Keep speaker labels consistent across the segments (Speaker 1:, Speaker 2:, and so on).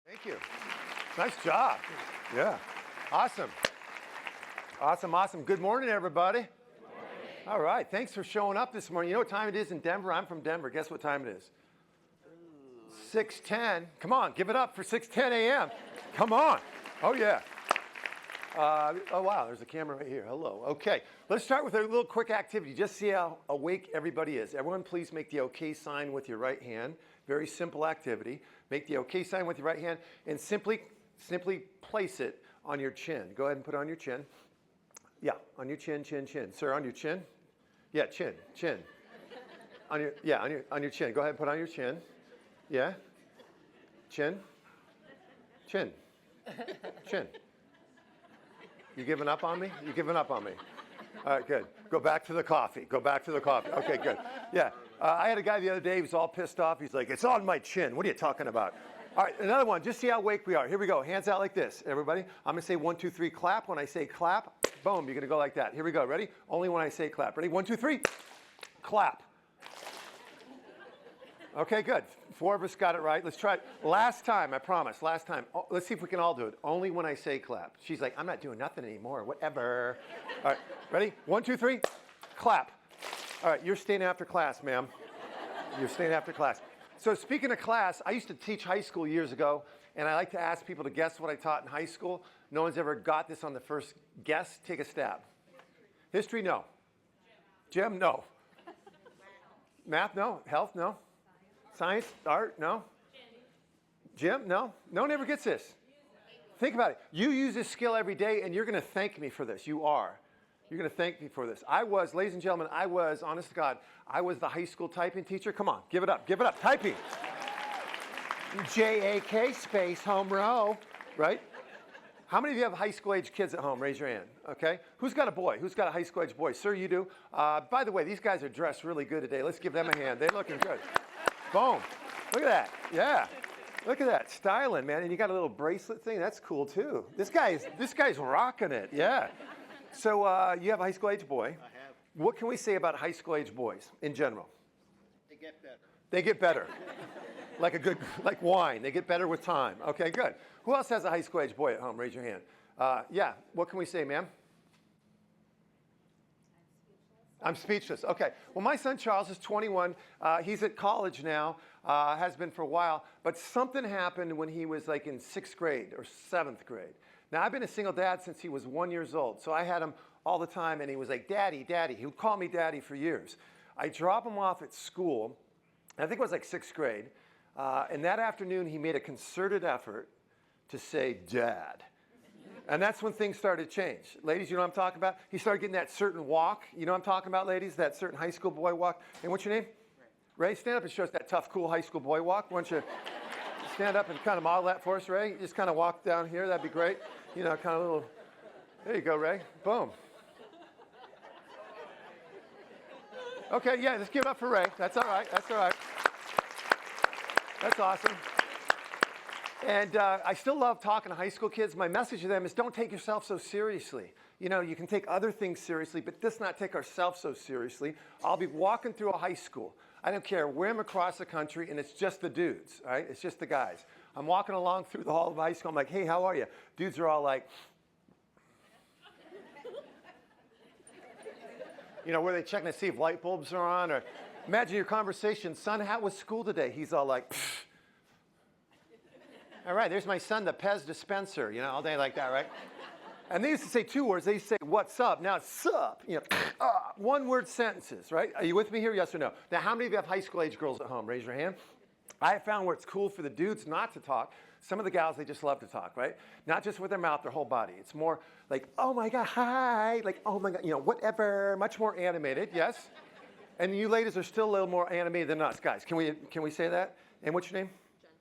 Speaker 1: Thank you. Nice job. Yeah. Awesome. Awesome. Good morning, everybody. Good morning. All right. Thanks for showing up this morning. You know what time it is in Denver? I'm from Denver. Guess what time it is? 6:10. Come on, give it up for 6:10 a.m. Come on. Oh, yeah. Oh, wow. There's a camera right here. Hello. Okay. Let's start with a little quick activity. Just see how awake everybody is. Everyone, please make the OK sign with your right hand. Very simple activity. Make the OK sign with your right hand and simply place it on your chin. Go ahead and put it on your chin. Yeah, on your chin. Sir, on your chin? Yeah, chin. On your chin. Go ahead and put it on your chin. Yeah. Chin. You giving up on me? You giving up on me? All right, good. Go back to the coffee. Okay, good. Yeah. I had a guy the other day, he was all pissed off. He's like, it's on my chin. What are you talking about? All right, another one. Just see how awake we are. Here we go. Hands out like this, everybody. I'm going to say 1, 2, 3, clap. When I say clap, boom, you're going to go like that. Here we go. Ready? Only when I say clap. Ready? 1, 2, 3, clap. Okay, good. 4 of us got it right. Let's try it. Last time, I promise. Last time. Oh, let's see if we can all do it. Only when I say clap. She's like, I'm not doing nothing anymore. Whatever. All right, ready? 1, 2, 3, clap. All right, you're staying after class, ma'am. You're staying after class. So speaking of class, I used to teach high school years ago, and I like to ask people to guess what I taught in high school. No one's ever got this on the first guess. Take a stab. History, no. Gym, no. Math, no. Health, no. Science, art, no. Gym, no. No one ever gets this. Think about it. You use this skill every day, and you're going to thank me for this. You are. You're going to thank me for this. Ladies and gentlemen, honest to God, I was the high school typing teacher. Come on, give it up. Typing. JAK space, home row, right? How many of you have high school age kids at home? Raise your hand, okay? Who's got a boy? Who's got a high school age boy? Sir, you do. By the way, these guys are dressed really good today. Let's give them a hand. They're looking good. Boom. Look at that. Yeah. Look at that. Styling, man. And you got a little bracelet thing. That's cool, too. This guy's rocking it. Yeah. So you have a high school age boy. I have. What can we say about high school age boys in general? They get better. like wine. They get better with time. Okay, good. Who else has a high school age boy at home? Raise your hand. Yeah. What can we say, ma'am? I'm speechless. Okay. Well, my son Charles is 21. He's at college now, has been for a while. But something happened when he was like in 6th grade or 7th grade. Now, I've been a single dad since he was 1 year old. So I had him all the time, and he was like, Daddy. He would call me Daddy for years. I drop him off at school. I think it was like 6th grade. And that afternoon, he made a concerted effort to say, Dad. And that's when things started to change. Ladies, you know what I'm talking about? He started getting that certain walk. You know what I'm talking about, ladies? That certain high school boy walk. And what's your name? Ray, stand up and show us that tough, cool high school boy walk. Why don't you stand up and kind of model that for us, Ray? Just kind of walk down here. That'd be great. You know, kind of a little. There you go, Ray. Boom. Okay, yeah, let's give it up for Ray. That's all right. That's awesome. And I still love talking to high school kids. My message to them is don't take yourself so seriously. You know, you can take other things seriously, but let's not take ourselves so seriously. I'll be walking through a high school. I don't care where I'm across the country, and it's just the dudes, all right? It's just the guys. I'm walking along through the hall of high school. I'm like, hey, how are you? Dudes are all like, you know, were they checking to see if light bulbs are on? Or imagine your conversation, son, how was school today? He's all like, pfft. All right, there's my son, the Pez dispenser, you know, all day like that, right? And they used to say 2 words. They used to say, what's up? Now it's sup, you know, 1-word sentences, right? Are you with me here, yes or no? Now, how many of you have high school age girls at home? Raise your hand. I have found where it's cool for the dudes not to talk. Some of the gals, they just love to talk, right? Not just with their mouth, their whole body. It's more like, oh my God, hi, like, oh my God, you know, whatever, much more animated, yes? And you ladies are still a little more animated than us, guys. Can we say that? And what's your name?
Speaker 2: Jen.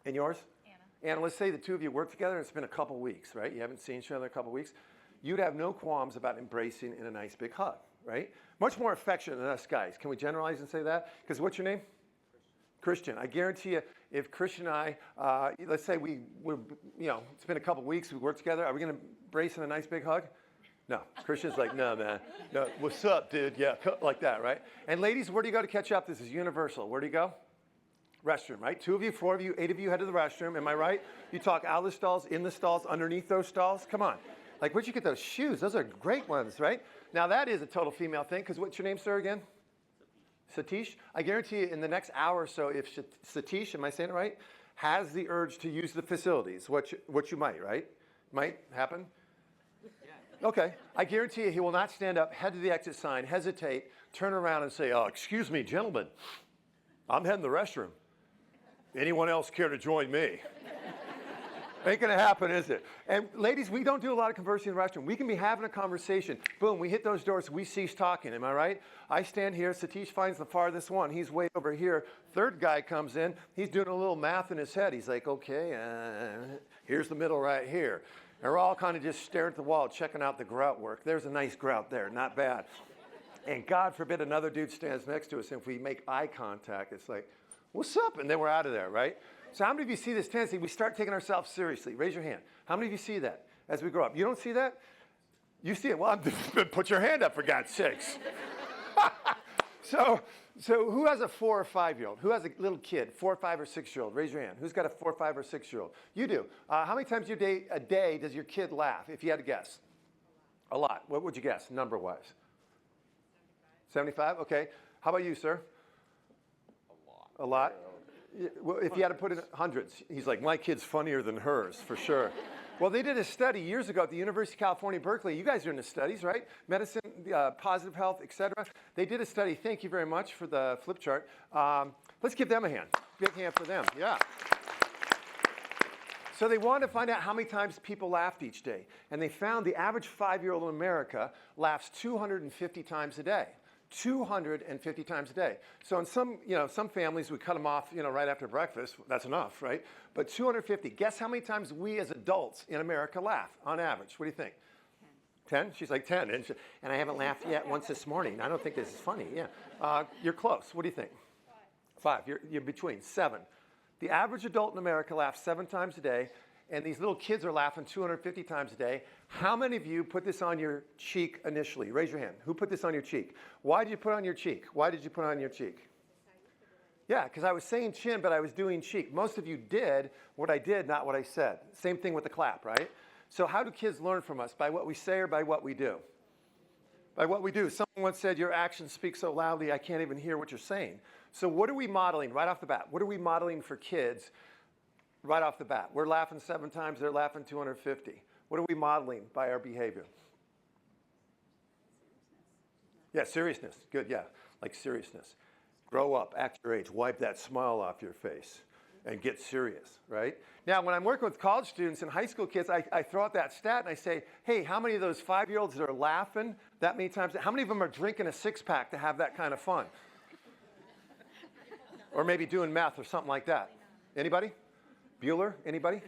Speaker 1: And yours?
Speaker 2: Anna.
Speaker 1: And let's say the two of you work together and it's been a couple weeks, right? You haven't seen each other in a couple weeks. You'd have no qualms about embracing in a nice big hug, right? Much more affectionate than us guys. Can we generalize and say that? Because what's your name? Christian. I guarantee you, if Christian and I, let's say we're, you know, it's been a couple weeks, we work together, are we going to embrace in a nice big hug? No. Christian's like, no, man. No, what's up, dude? Yeah, like that, right? And ladies, where do you go to catch up? This is universal. Where do you go? Restroom, right? 2 of you, 4 of you, 8 of you head to the restroom. Am I right? You talk out of the stalls, in the stalls, underneath those stalls. Come on. Like, where'd you get those shoes? Those are great ones, right? Now, that is a total female thing, because what's your name, sir, again? Satish. I guarantee you in the next hour or so, if Satish, am I saying it right, has the urge to use the facilities, what you might, right? Might happen? Yeah. Okay. I guarantee you he will not stand up, head to the exit sign, hesitate, turn around and say, excuse me, gentlemen, I'm heading to the restroom. Anyone else care to join me? Ain't gonna happen, is it? And ladies, we don't do a lot of conversing in the restroom. We can be having a conversation. Boom, we hit those doors, we cease talking, am I right? I stand here, Satish finds the farthest one. He's way over here. Third guy comes in, he's doing a little math in his head. He's like, okay, here's the middle right here. And we're all kind of just staring at the wall, checking out the grout work. There's a nice grout there, not bad. And God forbid another dude stands next to us, and if we make eye contact, it's like, what's up? And then we're out of there, right? So how many of you see this tendency? We start taking ourselves seriously. Raise your hand. How many of you see that as we grow up? You don't see that? You see it. Well, put your hand up, for God's sakes. So who has a 4 or 5-year-old? Who has a little kid, 4, 5, or 6-year-old? Raise your hand. Who's got a 4, 5, or 6-year-old? You do. How many times a day does your kid laugh, if you had to guess? A lot. What would you guess, number-wise? 75? Okay. How about you, sir? A lot? Well, if you had to put in hundreds, he's like, my kid's funnier than hers, for sure. Well, they did a study years ago at the University of California, Berkeley. You guys are into studies, right? Medicine, positive health, et cetera. They did a study. Thank you very much for the flip chart. Let's give them a hand. Big hand for them. Yeah. So they wanted to find out how many times people laughed each day. And they found the average 5-year-old in America laughs 250 times a day. 250 times a day. So in some families, we cut them off, right after breakfast. That's enough, right? But 250. Guess how many times we as adults in America laugh on average? What do you think? 10? She's like 10. And I haven't laughed yet once this morning. I don't think this is funny. Yeah. You're close. What do you think? 5. You're between. 7. The average adult in America laughs 7 times a day. And these little kids are laughing 250 times a day. How many of you put this on your cheek initially? Raise your hand. Who put this on your cheek? Why did you put it on your cheek? Why did you put it on your cheek? Yeah, because I was saying chin, but I was doing cheek. Most of you did what I did, not what I said. Same thing with the clap, right? So how do kids learn from us? By what we say or by what we do? By what we do. Someone once said, your actions speak so loudly, I can't even hear what you're saying. So what are we modeling right off the bat? What are we modeling for kids right off the bat? We're laughing 7 times, they're laughing 250. What are we modeling by our behavior? Yeah, seriousness. Good, yeah, like seriousness. Grow up, act your age, wipe that smile off your face, and get serious, right? Now, when I'm working with college students and high school kids, I throw out that stat and I say, hey, how many of those 5-year-olds that are laughing that many times, how many of them are drinking a 6-pack to have that kind of fun? Or maybe doing meth or something like that. Anybody? Bueller? Anybody?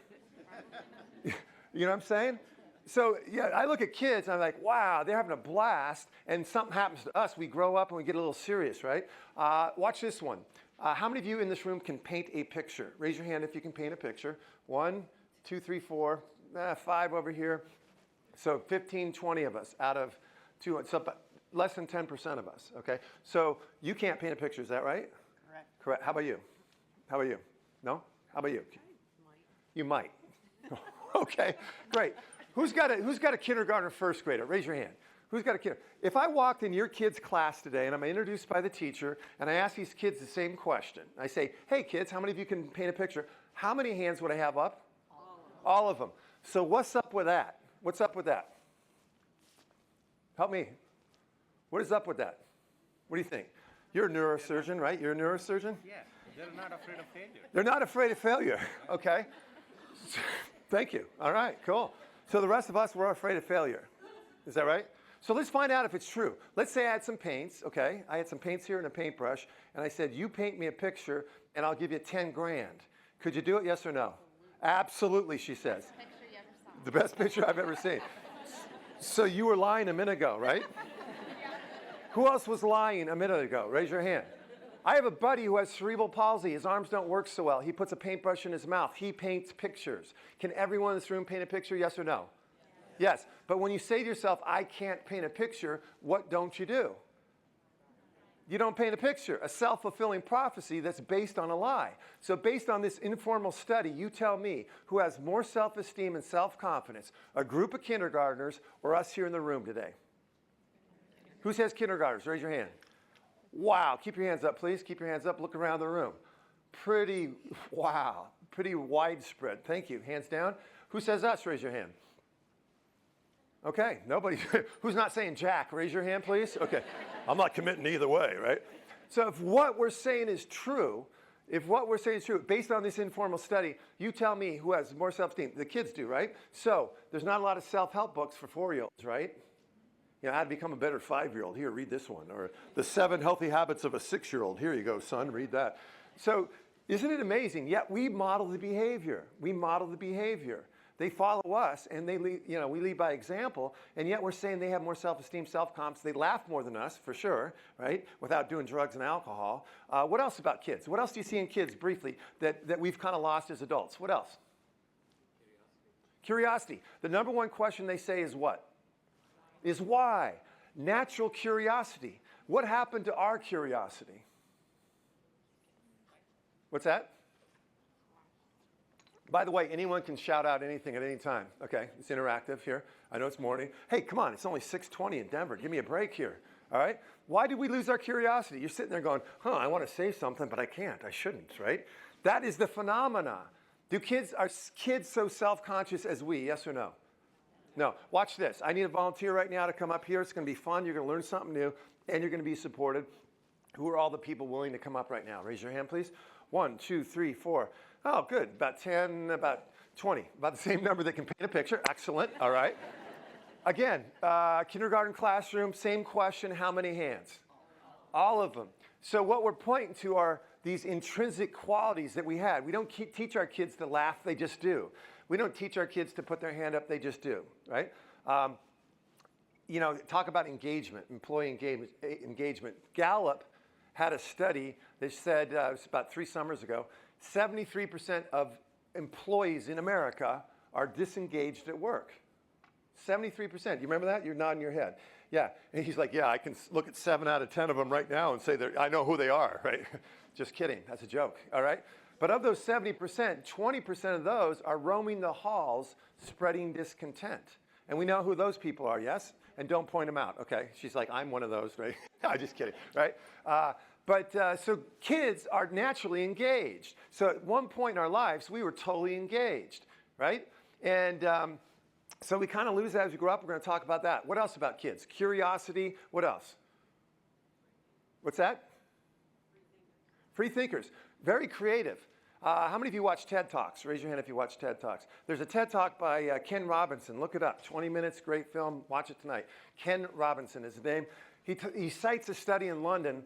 Speaker 1: You know what I'm saying? So, yeah, I look at kids and I'm like, wow, they're having a blast, and something happens to us. We grow up and we get a little serious, right? Watch this one. How many of you in this room can paint a picture? Raise your hand if you can paint a picture. 1, 2, 3, 4, 5 over here. So 15, 20 of us out of 200, so less than 10% of us, okay? So you can't paint a picture, is that right?
Speaker 2: Correct.
Speaker 1: Correct. How about you? How about you? No? How about you? You might. Okay, great. Who's got a kindergarten or first grader? Raise your hand. Who's got a kid? If I walked in your kid's class today and I'm introduced by the teacher and I ask these kids the same question, I say, hey kids, how many of you can paint a picture? How many hands would I have up? All of them. So what's up with that? What's up with that? Help me. What is up with that? What do you think? You're a neurosurgeon, right? You're a neurosurgeon?
Speaker 2: Yeah, they're not afraid of failure.
Speaker 1: They're not afraid of failure. Okay. Thank you. All right, cool. So the rest of us, we're afraid of failure. Is that right? So let's find out if it's true. Let's say I had some paints, okay? I had some paints here and a paintbrush, and I said, you paint me a picture, and I'll give you 10 grand. Could you do it, yes or no? Absolutely, she says.
Speaker 3: Best picture you ever saw.
Speaker 1: The best picture I've ever seen. So you were lying a minute ago, right? Who else was lying a minute ago? Raise your hand. I have a buddy who has cerebral palsy. His arms don't work so well. He puts a paintbrush in his mouth. He paints pictures. Can everyone in this room paint a picture, yes or no? Yes. But when you say to yourself, I can't paint a picture, what don't you do? you don't paint a picture, a self-fulfilling prophecy that's based on a lie. So based on this informal study, you tell me who has more self-esteem and self-confidence, a group of kindergartners or us here in the room today? Who says kindergartners? Raise your hand. Wow, keep your hands up, please. Keep your hands up, look around the room. Pretty widespread. Thank you. Hands down. Who says us? Raise your hand. Okay, nobody. Who's not saying Jack? Raise your hand, please. Okay, I'm not committing either way, right? So if what we're saying is true, based on this informal study, you tell me who has more self-esteem. The kids do, right? So there's not a lot of self-help books for 4-year-olds, right? You know, how to become a better 5-year-old. Here, read this one. Or the 7 healthy habits of a 6-year-old. Here you go, son, read that. So isn't it amazing? Yet we model the behavior. They follow us, and we lead by example, and yet we're saying they have more self-esteem, self-confidence. They laugh more than us, for sure, right, without doing drugs and alcohol. What else about kids? What else do you see in kids, briefly, that we've kind of lost as adults? What else? Curiosity. The number one question they say is what? Is why. Natural curiosity. What happened to our curiosity? What's that? By the way, anyone can shout out anything at any time. Okay, it's interactive here. I know it's morning. Hey, come on, it's only 6:20 in Denver. Give me a break here, all right? Why did we lose our curiosity? You're sitting there going, I want to say something, but I can't. I shouldn't, right? That is the phenomena. Are kids so self-conscious as we, yes or no? No. Watch this. I need a volunteer right now to come up here. It's going to be fun. You're going to learn something new, and you're going to be supported. Who are all the people willing to come up right now? Raise your hand, please. 1, 2, 3, 4. Oh, good. About 10, about 20. About the same number that can paint a picture. Excellent. All right. Again, kindergarten classroom, same question. How many hands? All of them. So what we're pointing to are these intrinsic qualities that we had. We don't teach our kids to laugh. They just do. We don't teach our kids to put their hand up. They just do, right? Talk about engagement, employee engagement. Gallup had a study that said, it was about 3 summers ago, 73% of employees in America are disengaged at work. 73%. You remember that? You're nodding your head. Yeah. And he's like, yeah, I can look at 7 out of 10 of them right now and say that I know who they are, right? Just kidding. That's a joke, all right? But of those 70%, 20% of those are roaming the halls spreading discontent. And we know who those people are, yes? And don't point them out, okay? She's like, I'm one of those, right? I'm just kidding, right? So kids are naturally engaged. So at one point in our lives, we were totally engaged, right? And so we kind of lose that as we grow up. We're going to talk about that. What else about kids? Curiosity. What else? What's that? Free thinkers. Very creative. How many of you watch TED Talks? Raise your hand if you watch TED Talks. There's a TED Talk by Ken Robinson. Look it up. 20 minutes, great film. Watch it tonight. Ken Robinson is his name. He cites a study in London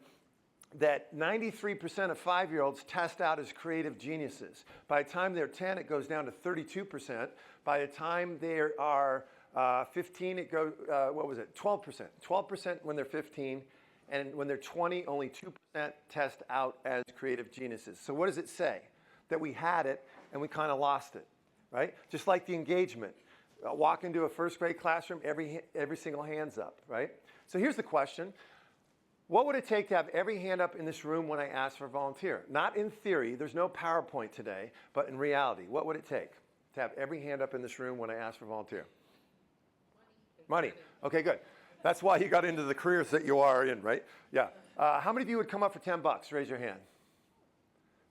Speaker 1: that 93% of 5-year-olds test out as creative geniuses. By the time they're 10, it goes down to 32%. By the time they are 15, it goes, 12%. 12% when they're 15. And when they're 20, only 2% test out as creative geniuses. So what does it say? That we had it and we kind of lost it, right? Just like the engagement. Walk into a first grade classroom, every single hand's up, right? So here's the question. What would it take to have every hand up in this room when I ask for a volunteer? Not in theory, there's no PowerPoint today, but in reality, what would it take to have every hand up in this room when I ask for a volunteer? Money. Okay, good. That's why you got into the careers that you are in, right? Yeah. How many of you would come up for $10? Raise your hand.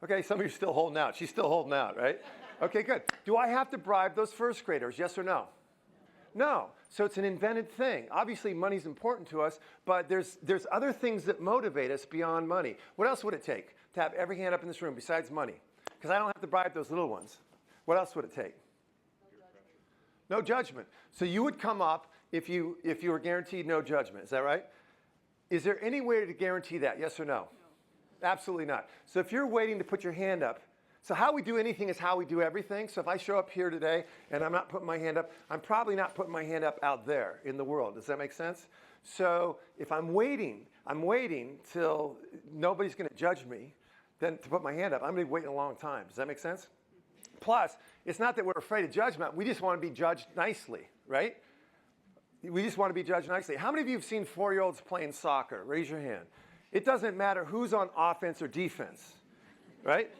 Speaker 1: Okay, some of you are still holding out. She's still holding out, right? Okay, good. Do I have to bribe those first graders, yes or no? No. So it's an invented thing. Obviously, money's important to us, but there's other things that motivate us beyond money. What else would it take to have every hand up in this room besides money? Because I don't have to bribe those little ones. What else would it take? No judgment. So you would come up if you were guaranteed no judgment. Is that right? Is there any way to guarantee that, yes or no? Absolutely not. So if you're waiting to put your hand up, so how we do anything is how we do everything. So if I show up here today and I'm not putting my hand up, I'm probably not putting my hand up out there in the world. Does that make sense? So if I'm waiting till nobody's going to judge me, then to put my hand up, I'm going to be waiting a long time. Does that make sense? Plus, it's not that we're afraid of judgment. We just want to be judged nicely, right? We just want to be judged nicely. How many of you have seen 4-year-olds playing soccer? Raise your hand. It doesn't matter who's on offense or defense, right?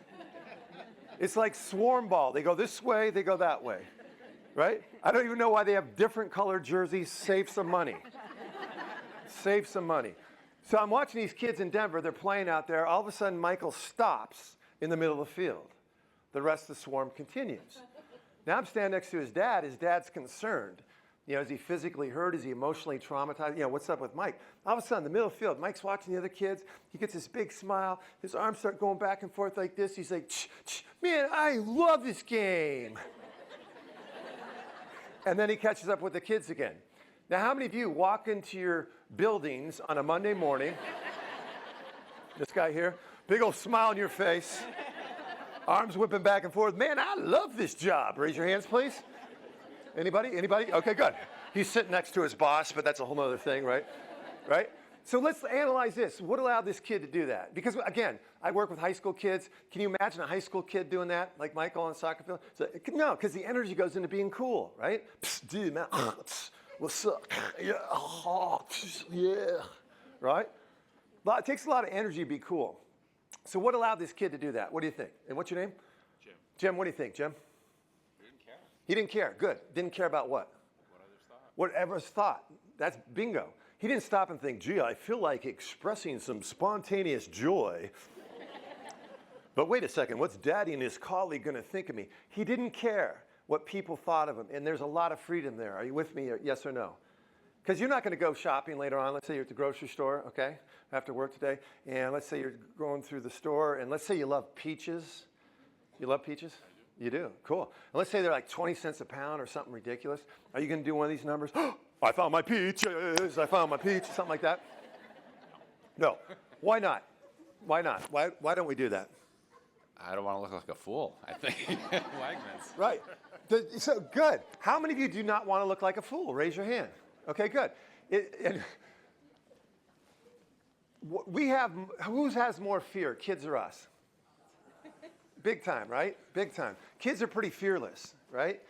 Speaker 1: It's like swarm ball. They go this way, they go that way, right? I don't even know why they have different colored jerseys. Save some money. Save some money. So I'm watching these kids in Denver. They're playing out there. All of a sudden, Michael stops in the middle of the field. The rest of the swarm continues. Now I'm standing next to his dad. His dad's concerned. Is he physically hurt? Is he emotionally traumatized? What's up with Mike? All of a sudden, in the middle of the field, Mike's watching the other kids. He gets this big smile. His arms start going back and forth like this. He's like, man, I love this game. And then he catches up with the kids again. Now, how many of you walk into your buildings on a Monday morning? This guy here, big old smile on your face, arms whipping back and forth. Man, I love this job. Raise your hands, please. Anybody? Anybody? Okay, good. He's sitting next to his boss, but that's a whole other thing, right? Right? So let's analyze this. What allowed this kid to do that? Because, again, I work with high school kids. Can you imagine a high school kid doing that, like Michael on the soccer field? So, no, because the energy goes into being cool, right? Psst, dude, man, what's up? Yeah, yeah, right? Well, it takes a lot of energy to be cool. So what allowed this kid to do that? What do you think? And what's your name?
Speaker 2: Jim.
Speaker 1: Jim, what do you think, Jim?
Speaker 2: He didn't care.
Speaker 1: He didn't care. Good. Didn't care about what?
Speaker 2: What others thought.
Speaker 1: Whatever's thought. That's bingo. He didn't stop and think, gee, I feel like expressing some spontaneous joy. But wait a second, what's Daddy and his colleague going to think of me? He didn't care what people thought of him, and there's a lot of freedom there. Are you with me, yes or no? Because you're not going to go shopping later on. Let's say you're at the grocery store, okay, after work today, and let's say you're going through the store, and let's say you love peaches. You love peaches? You do, cool. And let's say they're like 20 cents a pound or something ridiculous. Are you going to do one of these numbers? I found my peaches, I found my peach, something like that? No. Why not? Why not? Why don't we do that?
Speaker 2: I don't want to look like a fool, I think. Wegmans.
Speaker 1: Right. So good. How many of you do not want to look like a fool? Raise your hand. Okay, good. Who has more fear, kids or us? Big time, right? Big time. Kids are pretty fearless, right?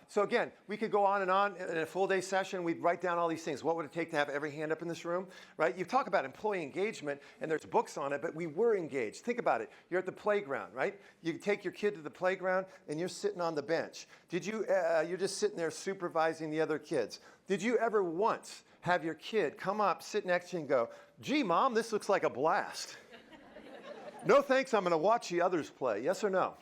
Speaker 1: So again, we could go on in a full day session. We'd write down all these things. What would it take to have every hand up in this room, right? You talk about employee engagement, and there's books on it, but we were engaged. Think about it. You're at the playground, right? You take your kid to the playground, and you're sitting on the bench. You're just sitting there supervising the other kids. Did you ever once have your kid come up, sit next to you, and go, gee, Mom, this looks like a blast? No thanks, I'm going to watch the others play. Yes or no?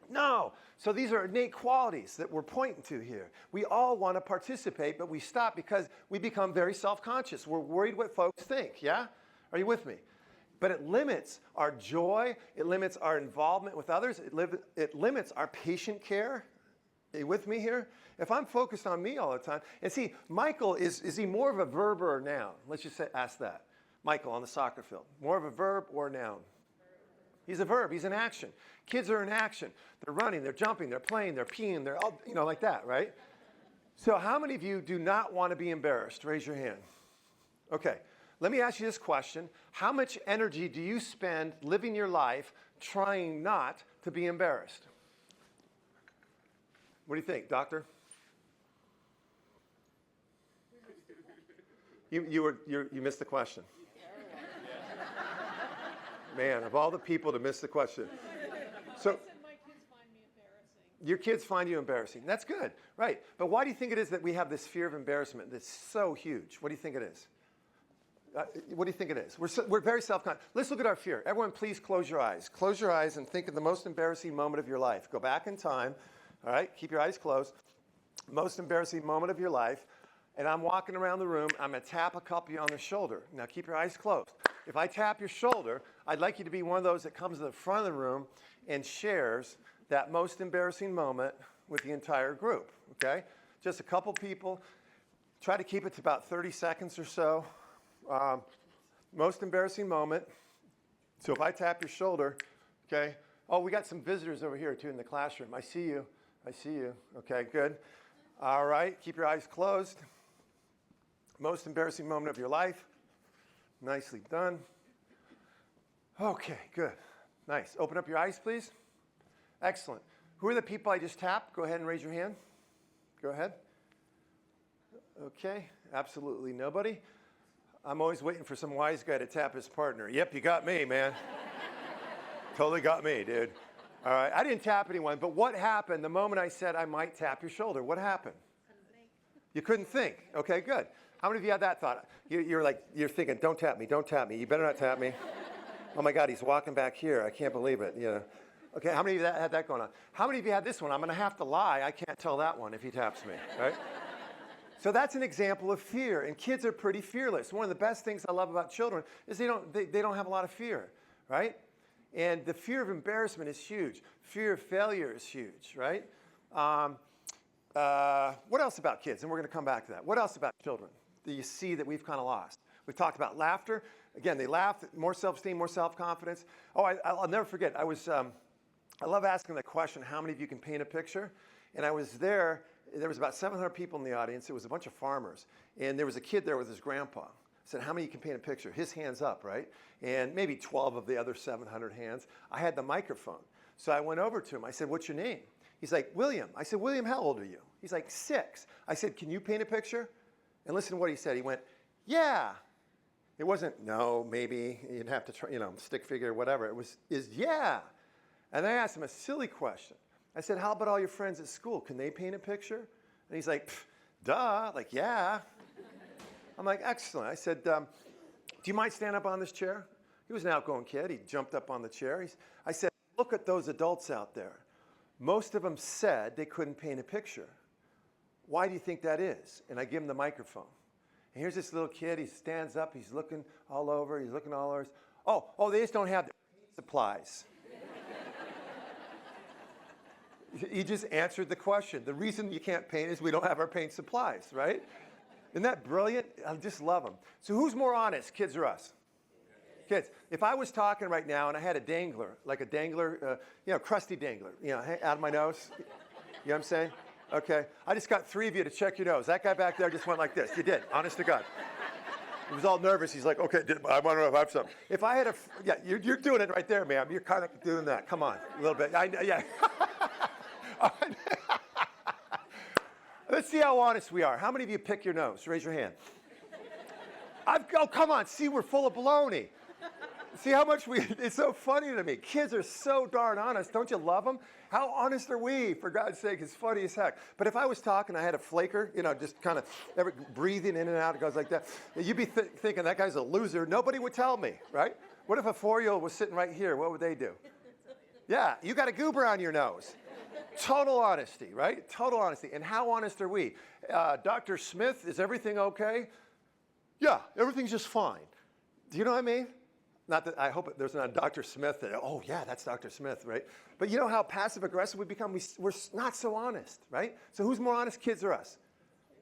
Speaker 1: No. So these are innate qualities that we're pointing to here. We all want to participate, but we stop because we become very self-conscious. We're worried what folks think, yeah? Are you with me? But it limits our joy. It limits our involvement with others. It limits our patient care. Are you with me here? If I'm focused on me all the time, and see, Michael, is he more of a verb or a noun? Let's just ask that. Michael on the soccer field, more of a verb or a noun? He's a verb. He's in action. Kids are in action. They're running, they're jumping, they're playing, they're peeing, they're all, like that, right? So how many of you do not want to be embarrassed? Raise your hand. Okay, let me ask you this question. How much energy do you spend living your life trying not to be embarrassed? What do you think, doctor? You missed the question. Man, of all the people to miss the question. So,
Speaker 3: my kids find me embarrassing.
Speaker 1: Your kids find you embarrassing. That's good, right? But why do you think it is that we have this fear of embarrassment that's so huge? What do you think it is? What do you think it is? We're very self-conscious. Let's look at our fear. Everyone, please close your eyes. Close your eyes and think of the most embarrassing moment of your life. Go back in time, all right? Keep your eyes closed. Most embarrassing moment of your life. And I'm walking around the room. I'm going to tap a couple of you on the shoulder. Now, keep your eyes closed. If I tap your shoulder, I'd like you to be one of those that comes to the front of the room and shares that most embarrassing moment with the entire group, okay? Just a couple people. Try to keep it to about 30 seconds or so. Most embarrassing moment. So if I tap your shoulder, okay? Oh, we got some visitors over here, too, in the classroom. I see you. I see you. Okay, good. All right, keep your eyes closed. Most embarrassing moment of your life. Nicely done. Okay, good. Nice. Open up your eyes, please. Excellent. Who are the people I just tapped? Go ahead and raise your hand. Go ahead. Okay, absolutely nobody. I'm always waiting for some wise guy to tap his partner. Yep, you got me, man. Totally got me, dude. All right, I didn't tap anyone, but what happened the moment I said I might tap your shoulder? What happened? You couldn't think. Okay, good. How many of you had that thought? You're thinking, don't tap me, don't tap me. You better not tap me. Oh my God, he's walking back here. I can't believe it. You know. Okay, how many of you had that going on? How many of you had this one? I'm going to have to lie. I can't tell that one if he taps me, right? So that's an example of fear, and kids are pretty fearless. One of the best things I love about children is they don't have a lot of fear, right? And the fear of embarrassment is huge. Fear of failure is huge, right? What else about kids? And we're going to come back to that. What else about children do you see that we've kind of lost? We've talked about laughter. Again, they laugh, more self-esteem, more self-confidence. Oh, I'll never forget. I love asking the question, how many of you can paint a picture? And I was there. There was about 700 people in the audience. It was a bunch of farmers. And there was a kid there with his grandpa. I said, how many of you can paint a picture? His hand's up, right? And maybe 12 of the other 700 hands. I had the microphone. So I went over to him. I said, what's your name? He's like, William. I said, William, how old are you? He's like, 6. I said, can you paint a picture? And listen to what he said. He went, yeah. It wasn't, no, maybe. You'd have to try, stick figure, whatever. It was, yeah. And I asked him a silly question. I said, how about all your friends at school? Can they paint a picture? And he's like, duh, like, yeah. I'm like, excellent. I said, do you mind stand up on this chair? He was an outgoing kid. He jumped up on the chair. I said, look at those adults out there. Most of them said they couldn't paint a picture. Why do you think that is? And I give him the microphone. And here's this little kid. He stands up. He's looking all over. He's looking all over. Oh, they just don't have the paint supplies. He just answered the question. The reason you can't paint is we don't have our paint supplies, right? Isn't that brilliant? I just love them. So who's more honest, kids or us? Kids. If I was talking right now and I had a dangler, like a dangler, crusty dangler, out of my nose, you know what I'm saying? Okay. I just got 3 of you to check your nose. That guy back there just went like this. You did, honest to God. He was all nervous. He's like, okay, I want to know if I have something. If I had you're doing it right there, ma'am. You're kind of doing that. Come on, a little bit. Yeah. Let's see how honest we are. How many of you pick your nose? Raise your hand. Come on. See, we're full of baloney. See how much it's so funny to me. Kids are so darn honest. Don't you love them? How honest are we? For God's sake, it's funny as heck. But if I was talking, I had a flaker, just kind of breathing in and out, it goes like that. You'd be thinking that guy's a loser. Nobody would tell me, right? What if a 4-year-old was sitting right here? What would they do? Yeah, you got a goober on your nose. Total honesty, right? Total honesty. And how honest are we? Dr. Smith, is everything okay? Yeah, everything's just fine. Do you know what I mean? Not that I hope there's not a Dr. Smith that, oh yeah, that's Dr. Smith, right? But you know how passive aggressive we become? We're not so honest, right? So who's more honest, kids or us?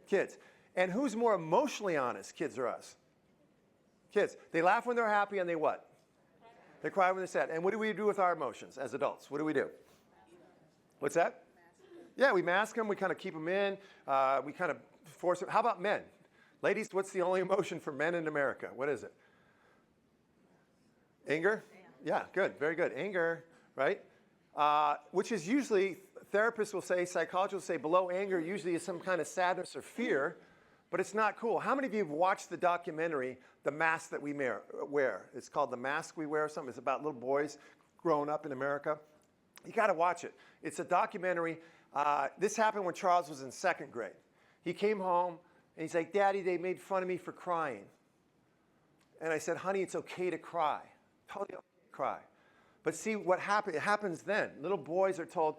Speaker 1: Kids. And who's more emotionally honest, kids or us? Kids. They laugh when they're happy and they what? They cry when they're sad. And what do we do with our emotions as adults? What do we do? What's that? Yeah, we mask them. We kind of keep them in. We kind of force them. How about men? Ladies, what's the only emotion for men in America? What is it? Anger? Yeah, good. Very good. Anger, right? Which is usually, therapists will say, psychologists will say, below anger usually is some kind of sadness or fear, but it's not cool. How many of you have watched the documentary, The Mask That We Wear? It's called The Mask We Wear or something. It's about little boys growing up in America. You got to watch it. It's a documentary. This happened when Charles was in 2nd grade. He came home, and he's like, Daddy, they made fun of me for crying. And I said, honey, it's okay to cry. Totally okay to cry. But see what happens? It happens then. Little boys are told,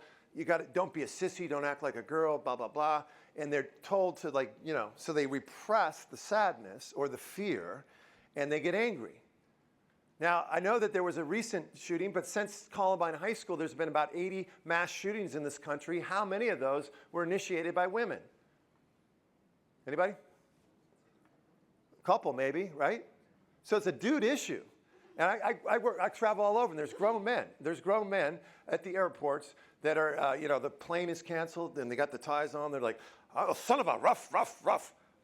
Speaker 1: don't be a sissy, don't act like a girl, blah, blah, blah. And they're told to so they repress the sadness or the fear, and they get angry. Now, I know that there was a recent shooting, but since Columbine High School, there's been about 80 mass shootings in this country. How many of those were initiated by women? Anybody? A couple, maybe, right? So it's a dude issue. And I travel all over, and there's grown men. There's grown men at the airports that are, the plane is canceled, and they got the ties on. They're like, oh, son of a rough,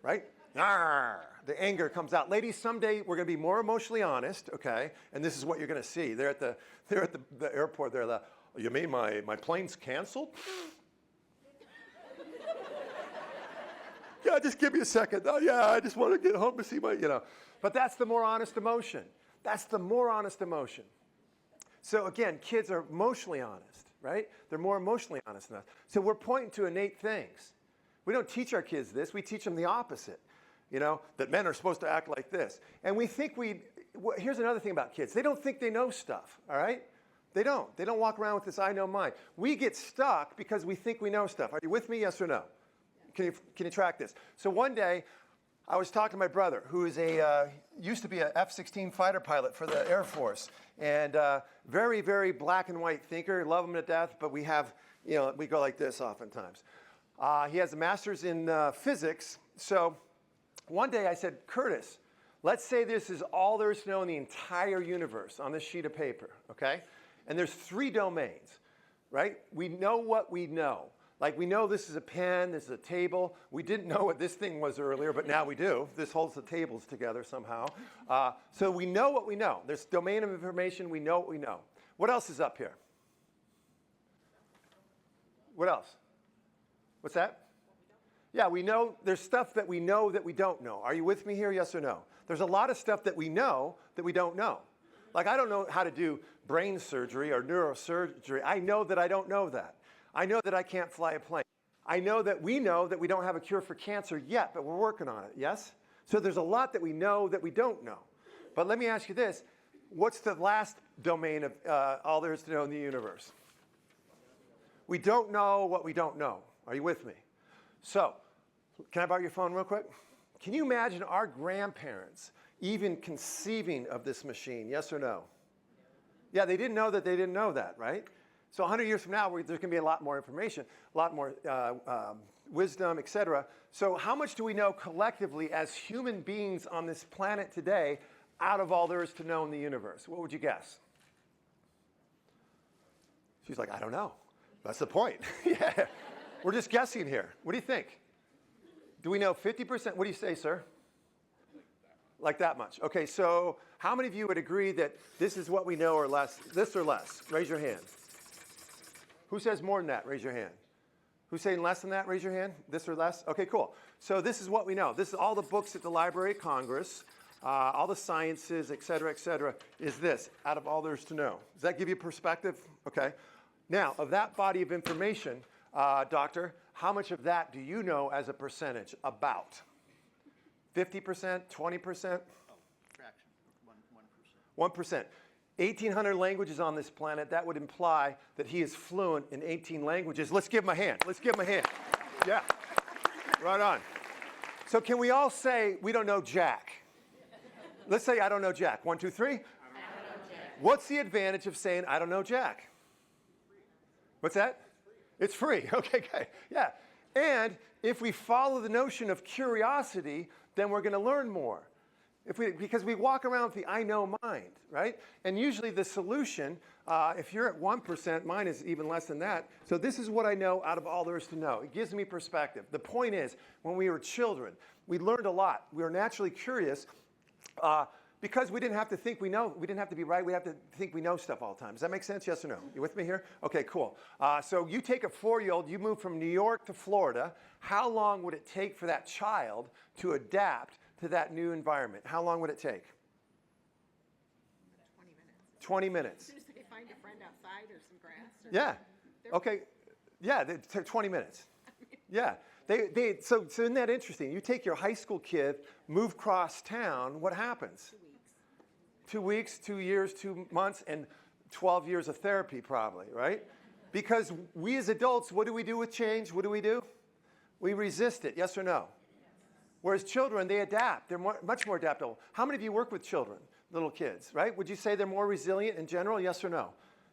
Speaker 1: right? Arr, the anger comes out. Ladies, someday we're going to be more emotionally honest, okay? And this is what you're going to see. They're at the airport. They're like, oh, you mean my plane's canceled? Yeah, just give me a second. Oh, yeah, I just want to get home to see my. But that's the more honest emotion. That's the more honest emotion. So again, kids are emotionally honest, right? They're more emotionally honest than us. So we're pointing to innate things. We don't teach our kids this. We teach them the opposite, that men are supposed to act like this. And we think here's another thing about kids. They don't think they know stuff, all right? They don't. They don't walk around with this I know mind. We get stuck because we think we know stuff. Are you with me, yes or no? Can you track this? So one day, I was talking to my brother, who is used to be an F-16 fighter pilot for the Air Force, and very, very black and white thinker. Love him to death, but we have, we go like this oftentimes. He has a master's in physics. So one day I said, Curtis, let's say this is all there is to know in the entire universe on this sheet of paper, okay? And there's 3 domains, right? We know what we know. Like we know this is a pen, this is a table. We didn't know what this thing was earlier, but now we do. This holds the tables together somehow. So we know what we know. There's domain of information, we know what we know. What else is up here? What else? What's that? Yeah, we know there's stuff that we know that we don't know. Are you with me here, yes or no? There's a lot of stuff that we know that we don't know. Like I don't know how to do brain surgery or neurosurgery. I know that I don't know that. I know that I can't fly a plane. I know that we don't have a cure for cancer yet, but we're working on it, yes? So there's a lot that we know that we don't know. But let me ask you this. What's the last domain of all there is to know in the universe? We don't know what we don't know. Are you with me? So, can I borrow your phone real quick? Can you imagine our grandparents even conceiving of this machine, yes or no? Yeah, they didn't know that they didn't know that, right? So 100 years from now, there's going to be a lot more information, a lot more wisdom, et cetera. So how much do we know collectively as human beings on this planet today out of all there is to know in the universe? What would you guess? She's like, I don't know. That's the point. Yeah. We're just guessing here. What do you think? Do we know 50%? What do you say, sir? Like that much. Okay, so how many of you would agree that this is what we know or less, this or less? Raise your hand. Who says more than that? Raise your hand. Who's saying less than that? Raise your hand. This or less? Okay, cool. So this is what we know. This is all the books at the Library of Congress, all the sciences, et cetera, is this, out of all there's to know. Does that give you perspective? Okay. Now, of that body of information, doctor, how much of that do you know as a percentage? About 50%, 20%?
Speaker 4: Fraction, 1%.
Speaker 1: 1%. 1,800 languages on this planet. That would imply that he is fluent in 18 languages. Let's give him a hand. Let's give him a hand. Yeah. Right on. So can we all say we don't know Jack? Let's say I don't know Jack. 1, 2, 3. I don't know Jack. What's the advantage of saying I don't know Jack? What's that? It's free. Okay, okay. Yeah. And if we follow the notion of curiosity, then we're going to learn more. Because we walk around with the I know mind, right? And usually the solution, if you're at 1%, mine is even less than that. So this is what I know out of all there is to know. It gives me perspective. The point is, when we were children, we learned a lot. We were naturally curious because we didn't have to think we know. We didn't have to be right. We have to think we know stuff all the time. Does that make sense? Yes or no? You with me here? Okay, cool. So you take a 4-year-old, you move from New York to Florida. How long would it take for that child to adapt to that new environment? How long would it take?
Speaker 3: 20 minutes.
Speaker 1: 20 minutes.
Speaker 3: As soon as they find a friend outside or some grass.
Speaker 1: Yeah. Okay. Yeah, they took 20 minutes. Yeah. So isn't that interesting? You take your high school kid, move across town, what happens?
Speaker 3: 2 weeks.
Speaker 1: 2 weeks, 2 years, 2 months, and 12 years of therapy probably, right? Because we as adults, what do we do with change? What do? We resist it, yes or no? Whereas children, they adapt. They're much more adaptable. How many of you work with children, little kids, right? Would you say they're more resilient in general, yes or no?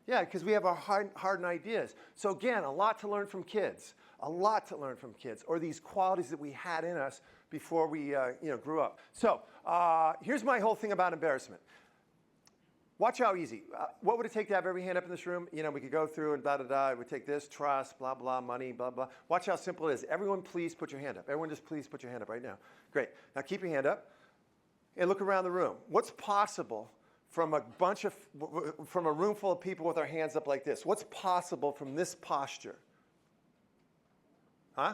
Speaker 1: Yeah, because we have our hardened ideas. So again, a lot to learn from kids. A lot to learn from kids, or these qualities that we had in us before we grew up. So here's my whole thing about embarrassment. Watch how easy. What would it take to have every hand up in this room? We could go through and da-da-da. It would take this, trust, blah, blah, money, blah, blah. Watch how simple it is. Everyone, please put your hand up. Everyone just please put your hand up right now. Great. Now keep your hand up and look around the room. What's possible from a room full of people with our hands up like this? What's possible from this posture? Huh?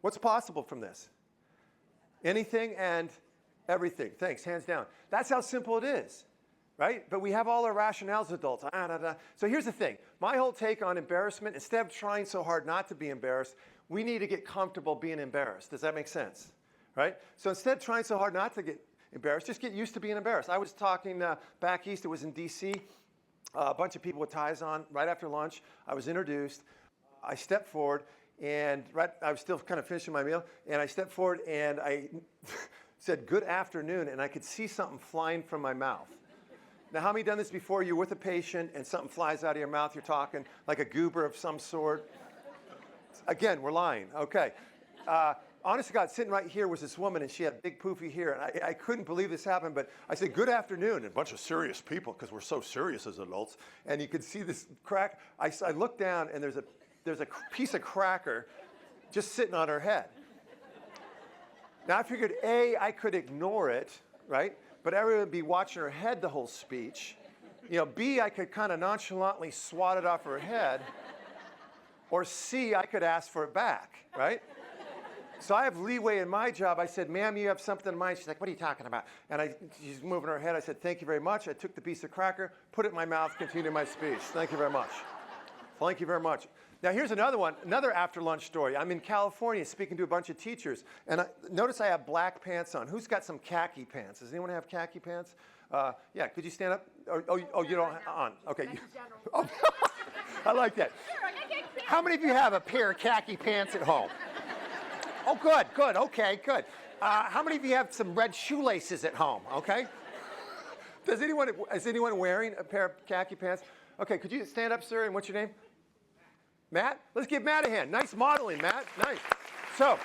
Speaker 1: What's possible from this? Anything and everything. Thanks, hands down. That's how simple it is, right? But we have all our rationales as adults. So here's the thing. My whole take on embarrassment, instead of trying so hard not to be embarrassed, we need to get comfortable being embarrassed. Does that make sense? Right? So instead of trying so hard not to get embarrassed, just get used to being embarrassed. I was talking back east. It was in D.C. A bunch of people with ties on. Right after lunch, I was introduced. I stepped forward, and I was still kind of finishing my meal, and I stepped forward, and I said, "Good afternoon," and I could see something flying from my mouth. Now, how many done this before? You're with a patient, and something flies out of your mouth. You're talking like a goober of some sort. Again, we're lying. Okay. Honest to God, sitting right here was this woman, and she had big poofy hair, and I couldn't believe this happened, but I said, "Good afternoon," and a bunch of serious people, because we're so serious as adults, and you could see this crack. I looked down, and there's a piece of cracker just sitting on her head. Now, I figured, A, I could ignore it, right? But everyone would be watching her head the whole speech. B, I could kind of nonchalantly swat it off her head. Or C, I could ask for it back, right? So I have leeway in my job. I said, "Ma'am, you have something in mind?" She's like, "What are you talking about?" And she's moving her head. I said, "Thank you very much." I took the piece of cracker, put it in my mouth, continued my speech. Thank you very much. Thank you very much. Now here's another one, another after lunch story. I'm in California speaking to a bunch of teachers, and notice I have black pants on. Who's got some khaki pants? Does anyone have khaki pants? Yeah, could you stand up? Oh, you don't on. Okay. Oh, I like that. How many of you have a pair of khaki pants at home? Oh, good, okay, good. How many of you have some red shoelaces at home, okay? Is anyone wearing a pair of khaki pants? Okay, could you stand up, sir, and what's your name? Matt? Let's give Matt a hand. Nice modeling, Matt, nice. So,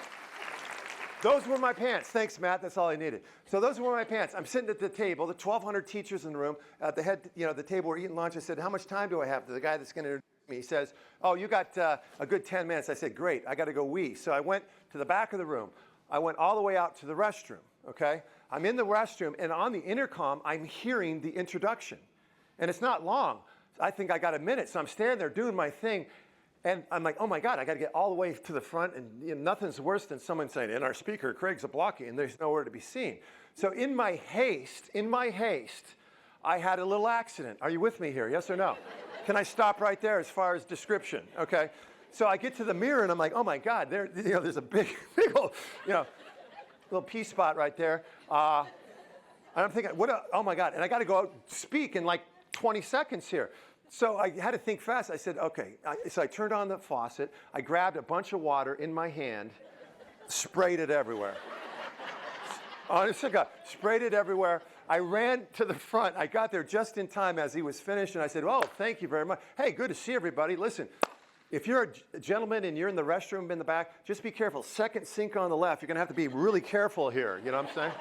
Speaker 1: those were my pants. Thanks, Matt, that's all I needed. So those were my pants. I'm sitting at the table, the 1,200 teachers in the room, at the head, the table, we're eating lunch. I said, "How much time do I have?" To the guy that's going to introduce me, he says, "Oh, you got a good 10 minutes. I said, "Great, I got to go wee." So I went to the back of the room. I went all the way out to the restroom, okay? I'm in the restroom, and on the intercom, I'm hearing the introduction. And it's not long. I think I got a minute, so I'm standing there doing my thing, and I'm like, "Oh my God, I got to get all the way to the front," and nothing's worse than someone saying, "And our speaker, Craig Zablocki," and there's nowhere to be seen. So in my haste, I had a little accident. Are you with me here, yes or no? Can I stop right there as far as description, okay? So I get to the mirror, and I'm like, "Oh my God, there's a big old, little pea spot right there." And I'm thinking, oh my God, and I got to go out speak in like 20 seconds here. So I had to think fast. I said, okay. So I turned on the faucet. I grabbed a bunch of water in my hand, sprayed it everywhere. Honest to God, sprayed it everywhere. I ran to the front. I got there just in time as he was finished, and I said, "Oh, thank you very much. Hey, good to see everybody. Listen, if you're a gentleman and you're in the restroom in the back, just be careful. Second sink on the left. You're going to have to be really careful here." You know what I'm saying?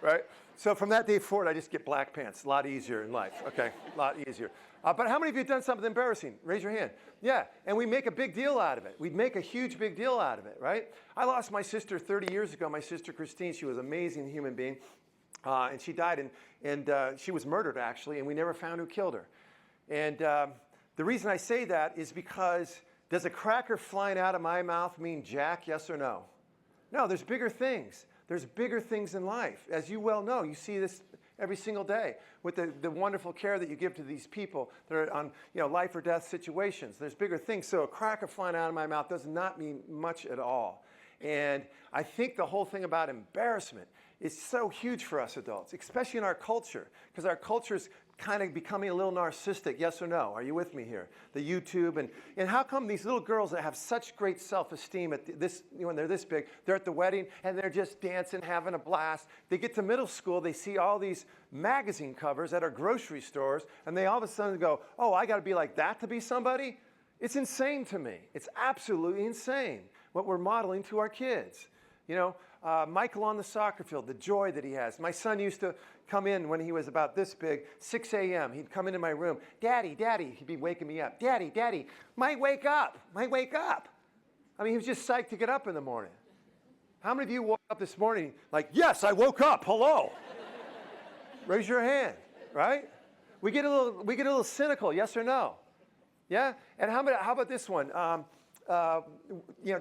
Speaker 1: Right? So from that day forward, I just get black pants. A lot easier in life, okay? A lot easier. But how many of you have done something embarrassing? Raise your hand. Yeah, and we make a big deal out of it. We make a huge big deal out of it, right? I lost my sister 30 years ago, my sister Christine. She was an amazing human being, and she died, and she was murdered, actually, and we never found who killed her. And the reason I say that is because does a cracker flying out of my mouth mean jack, yes or no? No, there's bigger things. There's bigger things in life. As you well know, you see this every single day with the wonderful care that you give to these people that are on life or death situations. There's bigger things. So a cracker flying out of my mouth does not mean much at all. And I think the whole thing about embarrassment is so huge for us adults, especially in our culture, because our culture's kind of becoming a little narcissistic, yes or no? Are you with me here? The YouTube, and how come these little girls that have such great self-esteem at this, when they're this big, they're at the wedding and they're just dancing, having a blast. They get to middle school, they see all these magazine covers at our grocery stores, and they all of a sudden go, "Oh, I got to be like that to be somebody?" It's insane to me. It's absolutely insane what we're modeling to our kids. Michael on the soccer field, the joy that he has. My son used to come in when he was about this big, 6 a.m. He'd come into my room. "Daddy, Daddy," he'd be waking me up. "Daddy, Daddy, might wake up. I mean, he was just psyched to get up in the morning. How many of you woke up this morning like, "Yes, I woke up, hello"? Raise your hand, right? We get a little cynical, yes or no? Yeah? And how about this one?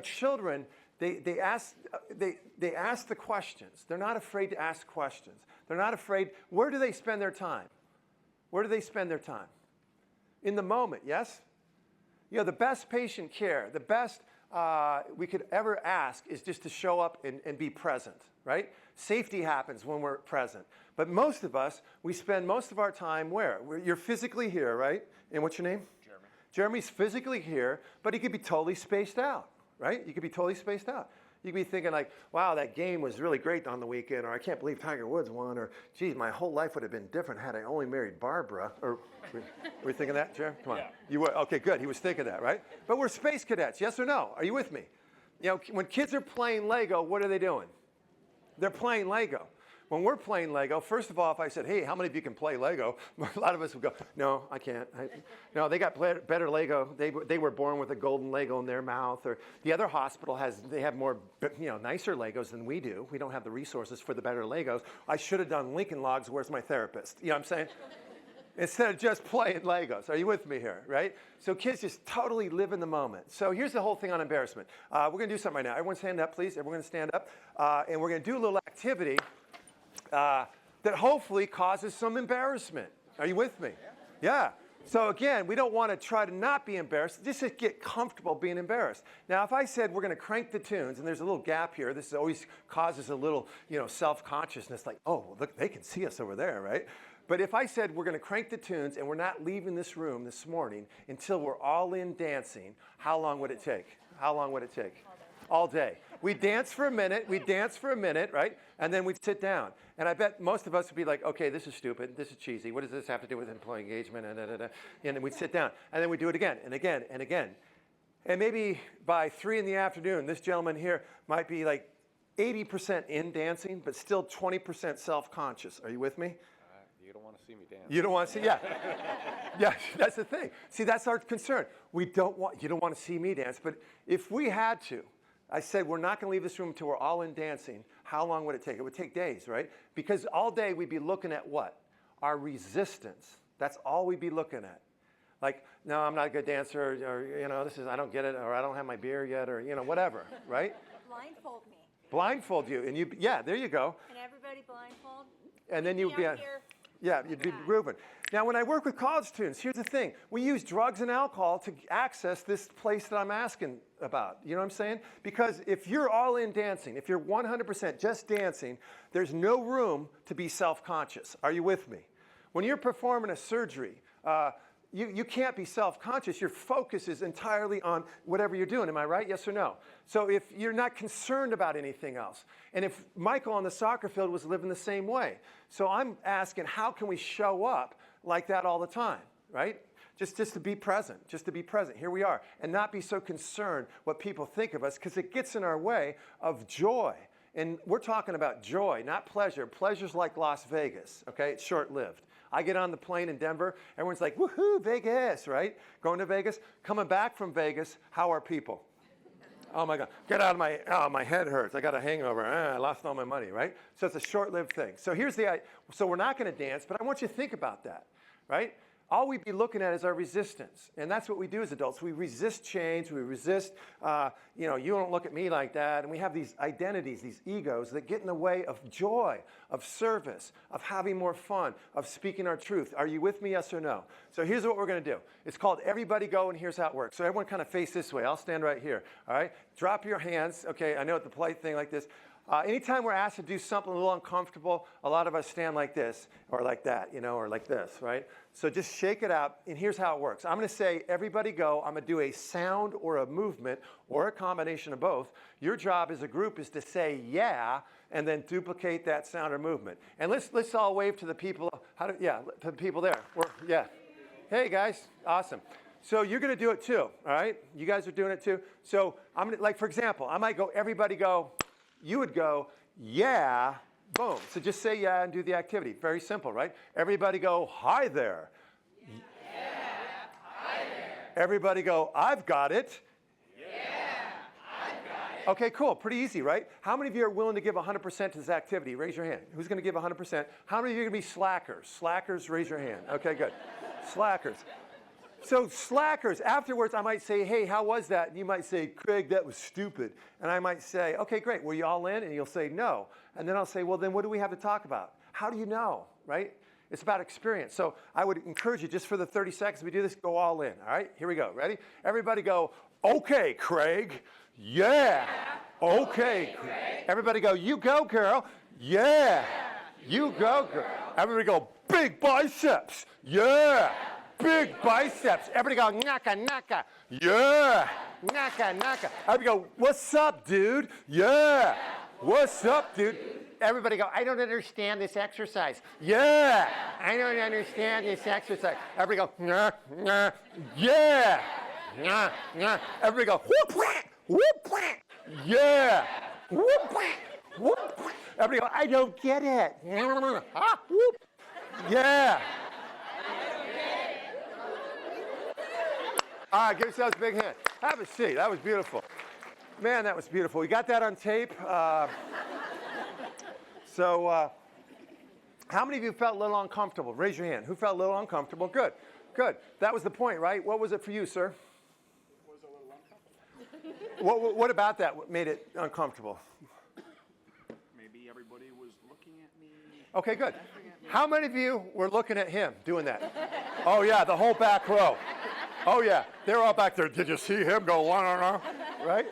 Speaker 1: Children They ask the questions. They're not afraid to ask questions. They're not afraid. Where do they spend their time? Where do they spend their time? In the moment, yes? You know, the best patient care, the best we could ever ask is just to show up and be present, right? Safety happens when we're present. But most of us, we spend most of our time where? You're physically here, right? And what's your name?
Speaker 2: Jeremy.
Speaker 1: Jeremy's physically here, but he could be totally spaced out, right? You could be totally spaced out. You could be thinking like, wow, that game was really great on the weekend, or I can't believe Tiger Woods won, or geez, my whole life would have been different had I only married Barbara. Or were you thinking that, Jeremy? Come on.
Speaker 2: Yeah.
Speaker 1: You were? Okay, good. He was thinking that, right? But we're space cadets, yes or no? Are you with me? You know, when kids are playing Lego, what are they doing? They're playing Lego. When we're playing Lego, first of all, if I said, hey, how many of you can play Lego? A lot of us would go, no, I can't. No, they got better Lego. They were born with a golden Lego in their mouth. Or the other hospital they have more, nicer Legos than we do. We don't have the resources for the better Legos. I should have done Lincoln Logs. Where's my therapist? You know what I'm saying? Instead of just playing Legos. Are you with me here, right? So kids just totally live in the moment. So here's the whole thing on embarrassment. We're going to do something right now. Everyone stand up, please. Everyone stand up. And we're going to do a little activity that hopefully causes some embarrassment. Are you with me? Yeah. So again, we don't want to try to not be embarrassed. Just to get comfortable being embarrassed. Now, if I said we're going to crank the tunes, and there's a little gap here, this always causes a little, self-consciousness, like, oh, look, they can see us over there, right? But if I said we're going to crank the tunes and we're not leaving this room this morning until we're all in dancing, how long would it take? How long would it take? All day. We'd dance for a minute, right? And then we'd sit down. And I bet most of us would be like, okay, this is stupid, this is cheesy, what does this have to do with employee engagement, and then we'd sit down. And then we'd do it again, and again, and again. And maybe by 3 in the afternoon, this gentleman here might be like 80% in dancing, but still 20% self-conscious. Are you with me?
Speaker 2: You don't want to see me dance.
Speaker 1: You don't want to see, yeah. Yeah, that's the thing. See, that's our concern. You don't want to see me dance, but if we had to, I said we're not going to leave this room until we're all in dancing, how long would it take? It would take days, right? Because all day we'd be looking at what? Our resistance. That's all we'd be looking at. Like, no, I'm not a good dancer, or, I don't get it, or I don't have my beer yet, or, whatever, right?
Speaker 4: Blindfold me.
Speaker 1: Blindfold you, and there you go.
Speaker 4: And everybody blindfold.
Speaker 1: And then you'd be on. Yeah, you'd be grooving. Now, when I work with college students, here's the thing. We use drugs and alcohol to access this place that I'm asking about. You know what I'm saying? Because if you're all in dancing, if you're 100% just dancing, there's no room to be self-conscious. Are you with me? When you're performing a surgery, you can't be self-conscious. Your focus is entirely on whatever you're doing. Am I right? Yes or no? So if you're not concerned about anything else, and if Michael on the soccer field was living the same way, so I'm asking, how can we show up like that all the time, right? Just to be present, Here we are, and not be so concerned what people think of us, because it gets in our way of joy. And we're talking about joy, not pleasure. Pleasure's like Las Vegas, okay? It's short-lived. I get on the plane in Denver, everyone's like, woohoo, Vegas, right? Going to Vegas. Coming back from Vegas, how are people? Oh my God, get out of my head hurts. I got a hangover. I lost all my money, right? So it's a short-lived thing. So so we're not going to dance, but I want you to think about that, right? All we'd be looking at is our resistance. And that's what we do as adults. We resist change. We resist, you don't look at me like that. And we have these identities, these egos that get in the way of joy, of service, of having more fun, of speaking our truth. Are you with me, yes or no? So here's what we're going to do. It's called Everybody Go, and here's how it works. So everyone kind of face this way. I'll stand right here, all right? Drop your hands. Okay, I know it's the polite thing like this. Anytime we're asked to do something a little uncomfortable, a lot of us stand like this, or like that, or like this, right? So just shake it out, and here's how it works. I'm going to say, everybody go. I'm going to do a sound or a movement or a combination of both. Your job as a group is to say, yeah, and then duplicate that sound or movement. And let's all wave to the people. To the people there. Yeah. Hey, guys. Awesome. So you're going to do it too, all right? You guys are doing it too. So I'm going to, like, for example, I might go, everybody go. You would go, yeah, boom. So just say yeah and do the activity. Very simple, right? Everybody go, hi there.
Speaker 4: Yeah, hi there.
Speaker 1: Everybody go, I've got it.
Speaker 4: Yeah, I've got it.
Speaker 1: Okay, cool. Pretty easy, right? How many of you are willing to give 100% to this activity? Raise your hand. Who's going to give 100%? How many of you are going to be slackers? Slackers, raise your hand. Okay, good. Slackers. So slackers, afterwards I might say, hey, how was that? And you might say, Craig, that was stupid. And I might say, okay, great, were you all in? And you'll say, no. And then I'll say, well, then what do we have to talk about? How do you know, right? It's about experience. So I would encourage you, just for the 30 seconds we do this, go all in, all right? Here we go, ready? Everybody go, okay, Craig, yeah. Okay, Craig. Everybody go, you go, girl, yeah. You go, girl. Everybody go, big biceps, yeah. Big biceps. Everybody go, naka, naka. Yeah. Naka, naka. Everybody go, what's up, dude? Yeah. What's up, dude? Everybody go, I don't understand this exercise. Yeah. I don't understand this exercise. Everybody go, nah, nah. Yeah. Nah, nah. Everybody go, whoop, whack, whoop, whack. Yeah. Whoop, whack, whoop, whack. Everybody go, I don't get it. Ah, whoop. Yeah. All right, give yourselves a big hand. Have a seat. That was beautiful. Man, that was beautiful. We got that on tape. So how many of you felt a little uncomfortable? Raise your hand. Who felt a little uncomfortable? Good, good. That was the point, right? What was it for you, sir?
Speaker 5: It was a little uncomfortable.
Speaker 1: What about that made it uncomfortable?
Speaker 5: Maybe everybody was looking at me.
Speaker 1: Okay, good. How many of you were looking at him doing that? Oh, yeah, the whole back row. Oh, yeah. They're all back there. Did you see him go, right? You know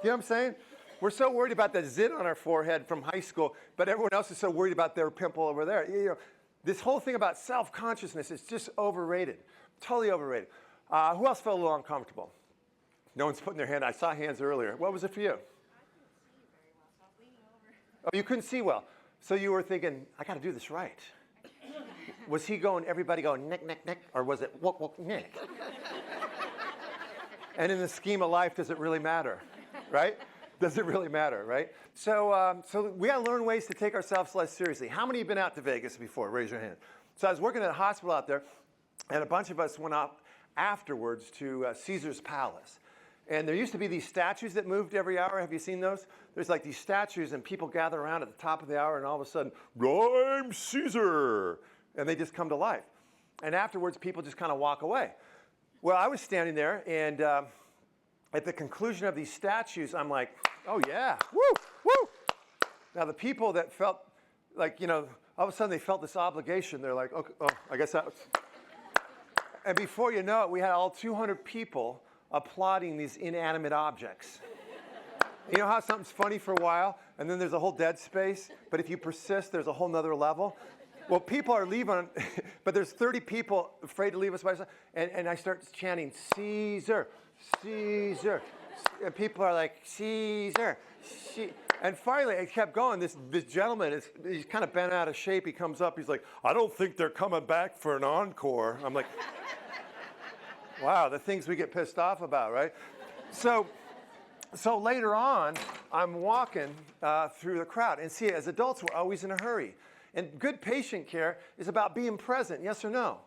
Speaker 1: what I'm saying? We're so worried about the zit on our forehead from high school, but everyone else is so worried about their pimple over there. You know, this whole thing about self-consciousness is just overrated, totally overrated. Who else felt a little uncomfortable? No one's putting their hand. I saw hands earlier. What was it for you?
Speaker 6: I couldn't see very well, so I was leaning over.
Speaker 1: Oh, you couldn't see well. So you were thinking, I got to do this right. Was he going, everybody going, nick, nick, nick, or was it, whoop, whoop, nick? And in the scheme of life, does it really matter, right? Does it really matter, right? So, so we got to learn ways to take ourselves less seriously. How many of you been out to Vegas before? Raise your hand. So I was working at a hospital out there, and a bunch of us went out afterwards to Caesar's Palace. And there used to be these statues that moved every hour. Have you seen those? There's like these statues, and people gather around at the top of the hour, and all of a sudden, I'm Caesar. And they just come to life. And afterwards, people just kind of walk away. Well, I was standing there, and at the conclusion of these statues, I'm like, oh, yeah, woo, woo. Now, the people that felt like, you know, all of a sudden they felt this obligation. They're like, okay, oh, I guess that's. And before you know it, we had all 200 people applauding these inanimate objects. You know how something's funny for a while, and then there's a whole dead space, but if you persist, there's a whole nother level? Well, people are leaving, but there's 30 people afraid to leave us by themselves, and I start chanting, Caesar, Caesar. And people are like, Caesar, Caesar. And finally, it kept going. This gentleman, he's kind of bent out of shape. He comes up, he's like, I don't think they're coming back for an encore. I'm like, wow, the things we get pissed off about, right? So later on, I'm walking through the crowd. And see, as adults, we're always in a hurry. And good patient care is about being present, yes or no?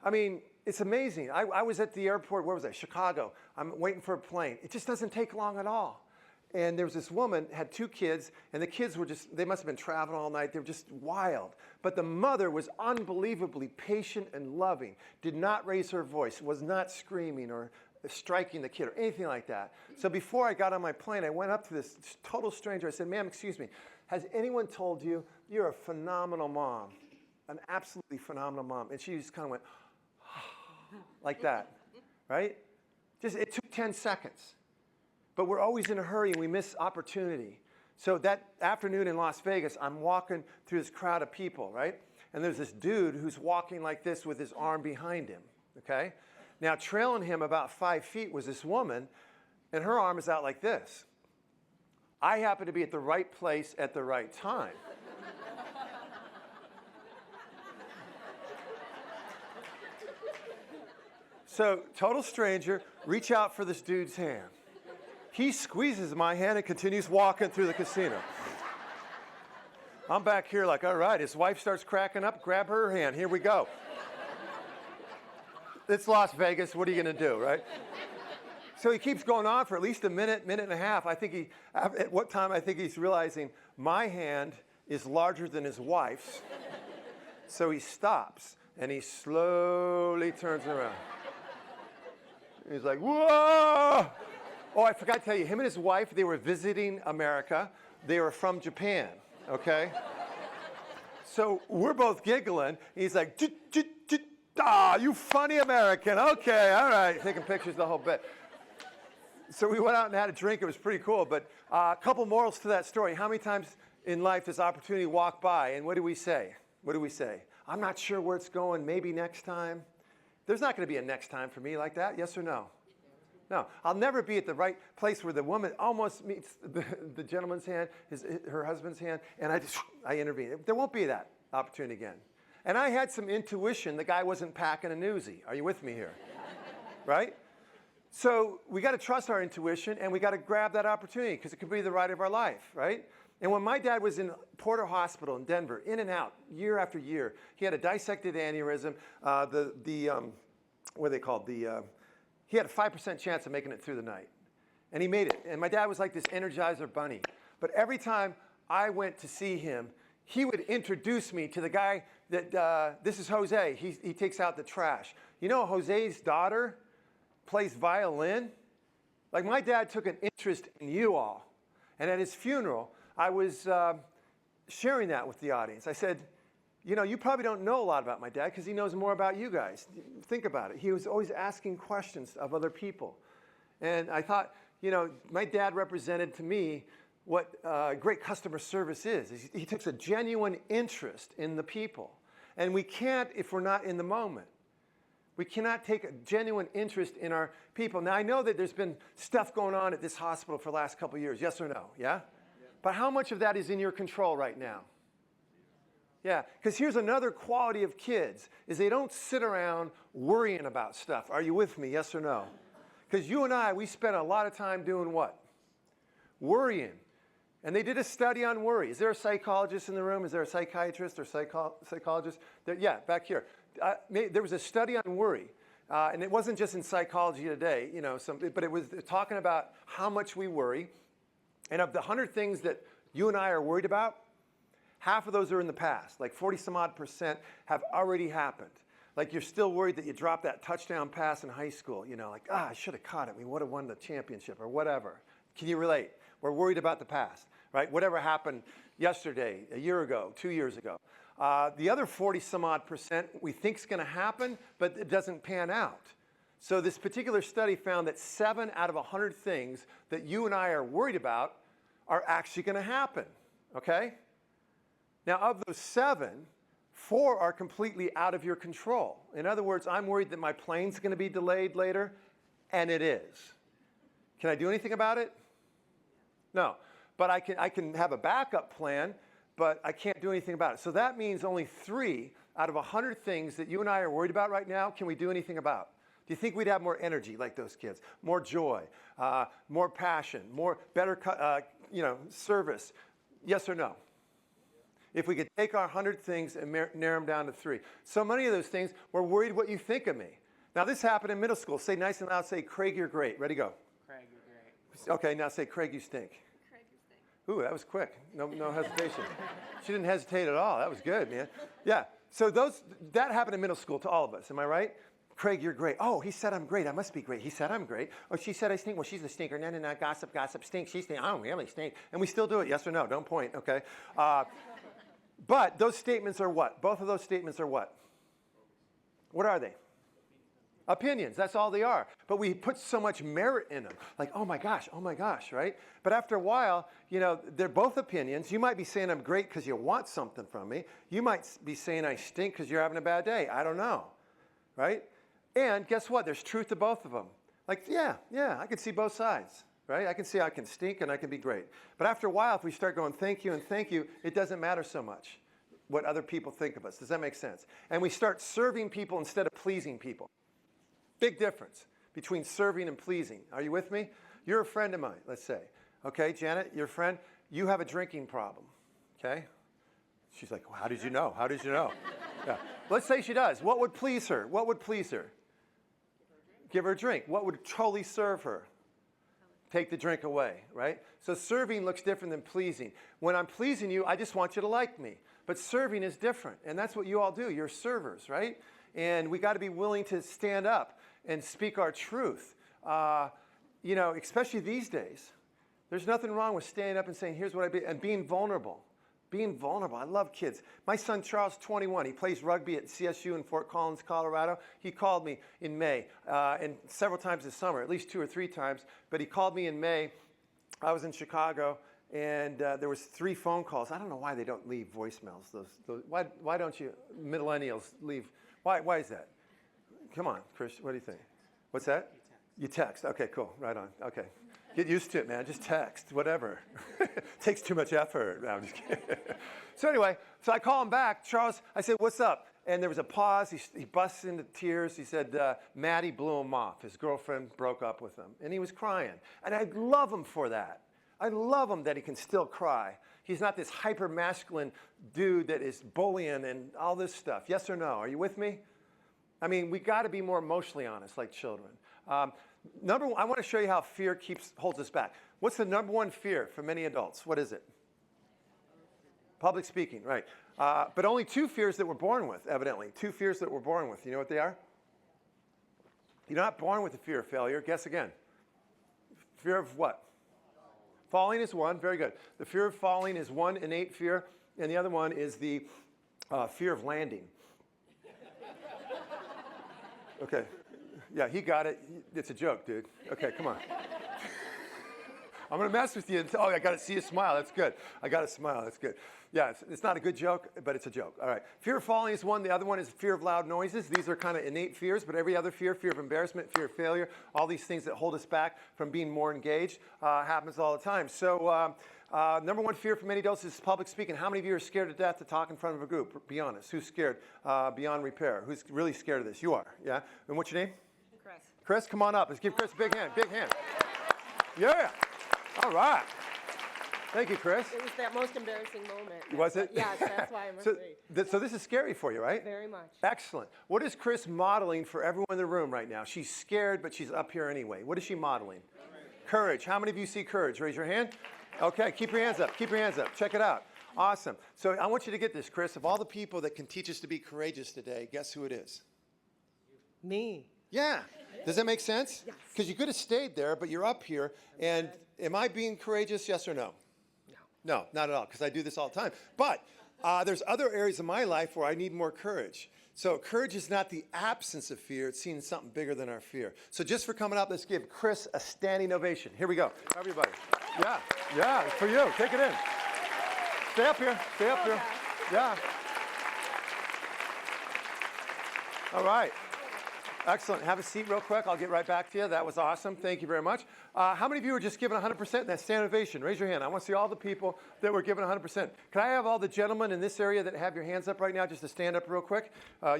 Speaker 1: I mean, it's amazing. I was at the airport, where was I? Chicago. I'm waiting for a plane. It just doesn't take long at all. And there was this woman, had 2 kids, and the kids were just, they must have been traveling all night. They were just wild. But the mother was unbelievably patient and loving, did not raise her voice, was not screaming or striking the kid or anything like that. So before I got on my plane, I went up to this total stranger. I said, ma'am, excuse me, has anyone told you you're a phenomenal mom, an absolutely phenomenal mom? And she just kind of went, like that, right? Just, it took 10 seconds. But we're always in a hurry and we miss opportunity. So that afternoon in Las Vegas, I'm walking through this crowd of people, right? And there's this dude who's walking like this with his arm behind him, okay? Now, trailing him about 5 feet was this woman, and her arm is out like this. I happen to be at the right place at the right time. So, total stranger, reach out for this dude's hand. He squeezes my hand and continues walking through the casino. I'm back here like, all right, his wife starts cracking up, grab her hand, here we go. It's Las Vegas, what are you gonna do, right? So he keeps going on for at least a minute, minute and a half. I think at what time I think he's realizing my hand is larger than his wife's. So he stops and he slowly turns around. He's like, whoa! Oh, I forgot to tell you, him and his wife, they were visiting America. They were from Japan, okay? So we're both giggling. He's like, you funny American. Okay, all right. Taking pictures the whole bit. So we went out and had a drink. It was pretty cool. But a couple morals to that story. How many times in life does opportunity walk by? And what do we say? What do we say? I'm not sure where it's going. Maybe next time. There's not going to be a next time for me like that. Yes or no? No. I'll never be at the right place where the woman almost meets the gentleman's hand, her husband's hand, and I intervene. There won't be that opportunity again. And I had some intuition. The guy wasn't packing a newsie. Are you with me here? Right? So we got to trust our intuition, and we got to grab that opportunity because it could be the ride of our life, right? And when my dad was in Porter Hospital in Denver, in and out, year after year, he had a dissected aneurysm. What are they called? He had a 5% chance of making it through the night. And he made it. And my dad was like this Energizer bunny. But every time I went to see him, he would introduce me to the guy that, this is Jose. He takes out the trash. You know, Jose's daughter plays violin. Like, my dad took an interest in you all. And at his funeral, I was sharing that with the audience. I said, you know, you probably don't know a lot about my dad because he knows more about you guys. Think about it. He was always asking questions of other people. And I thought, you know, my dad represented to me what great customer service is. He takes a genuine interest in the people. And we can't if we're not in the moment. We cannot take a genuine interest in our people. Now, I know that there's been stuff going on at this hospital for the last couple of years. Yes or no? Yeah? But how much of that is in your control right now? Yeah, because here's another quality of kids, is they don't sit around worrying about stuff. Are you with me? Yes or no? Because you and I, we spend a lot of time doing what? Worrying. And they did a study on worry. Is there a psychologist in the room? Is there a psychiatrist or psychologist? Yeah, back here. There was a study on worry. And it wasn't just in psychology today, you know, but it was talking about how much we worry. And of the 100 things that you and I are worried about, half of those are in the past. Like 40-some-odd% have already happened. Like you're still worried that you dropped that touchdown pass in high school. You know, like, I should have caught it. We would have won the championship or whatever. Can you relate? We're worried about the past, right? Whatever happened yesterday, a year ago, 2 years ago. The other 40-some-odd% we think is going to happen, but it doesn't pan out. So this particular study found that 7 out of 100 things that you and I are worried about are actually going to happen, okay? Now, of those 7, 4 are completely out of your control. In other words, I'm worried that my plane's going to be delayed later, and it is. Can I do anything about it? No. But I can have a backup plan, but I can't do anything about it. So that means only 3 out of 100 things that you and I are worried about right now can we do anything about. Do you think we'd have more energy like those kids? More joy, more passion, better service? Yes or no? If we could take our 100 things and narrow them down to 3. So many of those things, we're worried what you think of me. Now, this happened in middle school. Say nice and loud, say, Craig, you're great. Ready, go.
Speaker 6: Craig, you're great.
Speaker 1: Okay, now say, Craig, you stink.
Speaker 6: Craig, you stink.
Speaker 1: Ooh, that was quick. No hesitation. She didn't hesitate at all. That was good, man. Yeah, so that happened in middle school to all of us. Am I right? Craig, you're great. Oh, he said I'm great. I must be great. He said I'm great. Oh, she said I stink. Well, she's a stinker. No, gossip, stink. She stink. I don't really stink. And we still do it. Yes or no? Don't point, okay? But those statements are what? Both of those statements are what? What are they? Opinions. That's all they are. But we put so much merit in them. Like, oh my gosh, right? But after a while, you know, they're both opinions. You might be saying I'm great because you want something from me. You might be saying I stink because you're having a bad day. I don't know, right? And guess what? There's truth to both of them. Like, yeah, I can see both sides, right? I can see I can stink and I can be great. But after a while, if we start going thank you and thank you, it doesn't matter so much what other people think of us. Does that make sense? And we start serving people instead of pleasing people. Big difference between serving and pleasing. Are you with me? You're a friend of mine, let's say. Okay, Janet, you're a friend. You have a drinking problem, okay? She's like, well, how did you know? How did you know? Yeah. Let's say she does. What would please her? What would please her? Give her a drink. What would totally serve her? Take the drink away, right? So serving looks different than pleasing. When I'm pleasing you, I just want you to like me. But serving is different, and that's what you all do. You're servers, right? And we got to be willing to stand up and speak our truth. especially these days, there's nothing wrong with standing up and saying, here's what I did, and being vulnerable. Being vulnerable. I love kids. My son Charles, 21. He plays rugby at CSU in Fort Collins, Colorado. He called me in May, and several times this summer, at least 2 or 3 times. But he called me in May. I was in Chicago, and there was 3 phone calls. I don't know why they don't leave voicemails. Why don't you millennials leave? Why is that? Come on, Chris. What do you think? What's that? You text. Okay, cool. Right on. Okay. Get used to it, man. Just text, whatever. Takes too much effort. No, I'm just kidding. So anyway, so I call him back. Charles, I said, what's up? And there was a pause. He busts into tears. He said, Maddie blew him off. His girlfriend broke up with him. And he was crying. And I love him for that. I love him that he can still cry. He's not this hyper-masculine dude that is bullying and all this stuff. Yes or no? Are you with me? I mean, we got to be more emotionally honest like children. Number one, I want to show you how fear holds us back. What's the number one fear for many adults? What is it? Public speaking, right. But only 2 fears that we're born with, evidently. 2 fears that we're born with. You know what they are? You're not born with the fear of failure. Guess again. Fear of what? Falling is one. Very good. The fear of falling is one innate fear, and the other one is the fear of landing. Okay. Yeah, he got it. It's a joke, dude. Okay, come on. I'm going to mess with you. Oh, I got to see you smile. That's good. I got to smile. That's good. Yeah, it's not a good joke, but it's a joke. All right. Fear of falling is one. The other one is fear of loud noises. These are kind of innate fears, but every other fear of embarrassment, fear of failure, all these things that hold us back from being more engaged happens all the time. So number one fear for many adults is public speaking. How many of you are scared to death to talk in front of a group? Be honest. Who's scared beyond repair? Who's really scared of this? You are, yeah? And what's your name?
Speaker 6: Chris.
Speaker 1: Chris, come on up. Let's give Chris a big hand. Big hand. Yeah. All right. Thank you, Chris.
Speaker 3: It was that most embarrassing moment.
Speaker 1: Was it?
Speaker 3: Yes, that's why I'm
Speaker 1: So,
Speaker 3: afraid.
Speaker 1: so this is scary for you, right?
Speaker 3: Very much.
Speaker 1: Excellent. What is Chris modeling for everyone in the room right now? She's scared, but she's up here anyway. What is she modeling? Courage. How many of you see courage? Raise your hand. Okay, keep your hands up. Keep your hands up. Check it out. Awesome. So I want you to get this, Chris. Of all the people that can teach us to be courageous today, guess who it is?
Speaker 3: Me.
Speaker 1: Yeah. Does that make sense?
Speaker 3: Yes.
Speaker 1: Because you could have stayed there, but you're up here. And am I being courageous? Yes or no? No, not at all, because I do this all the time. But there's other areas of my life where I need more courage. So courage is not the absence of fear. It's seeing something bigger than our fear. So just for coming up, let's give Chris a standing ovation. Here we go. Everybody. Yeah, it's for you. Take it in. Stay up here. Stay up here. Yeah. All right. Excellent. Have a seat real quick. I'll get right back to you. That was awesome. Thank you very much. How many of you were just giving 100% in that standing ovation? Raise your hand. I want to see all the people that were giving 100%. Can I have all the gentlemen in this area that have your hands up right now just to stand up real quick?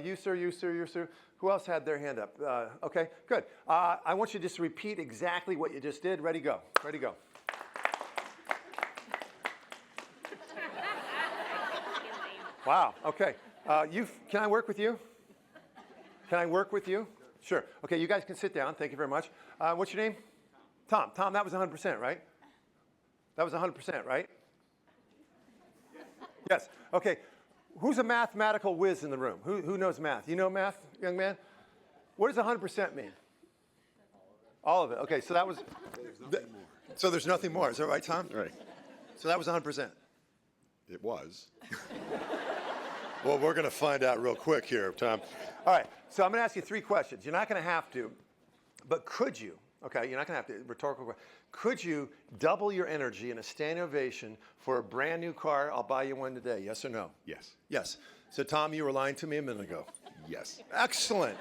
Speaker 1: You, sir, you, sir, you, sir. Who else had their hand up? Okay, good. I want you to just repeat exactly what you just did. Ready, go. Ready, go. Wow. Okay. Can I work with you? Can I work with you? Sure. Okay, you guys can sit down. Thank you very much. What's your name? Tom. Tom, that was 100%, right? That was 100%, right? Yes. Okay. Who's a mathematical whiz in the room? Who knows math? You know math, young man? What does 100% mean? All of it. Okay, so that was...
Speaker 7: There's nothing more.
Speaker 1: So there's nothing more. Is that right, Tom?
Speaker 7: Right.
Speaker 1: So that was 100%.
Speaker 7: It was.
Speaker 1: Well, we're going to find out real quick here, Tom. All right, so I'm going to ask you 3 questions. You're not going to have to, but could you, okay, you're not going to have to, rhetorical question. Could you double your energy in a standing ovation for a brand new car? I'll buy you one today, yes or no?
Speaker 7: Yes.
Speaker 1: Yes. So, Tom, you were lying to me a minute ago.
Speaker 7: Yes.
Speaker 1: Excellent.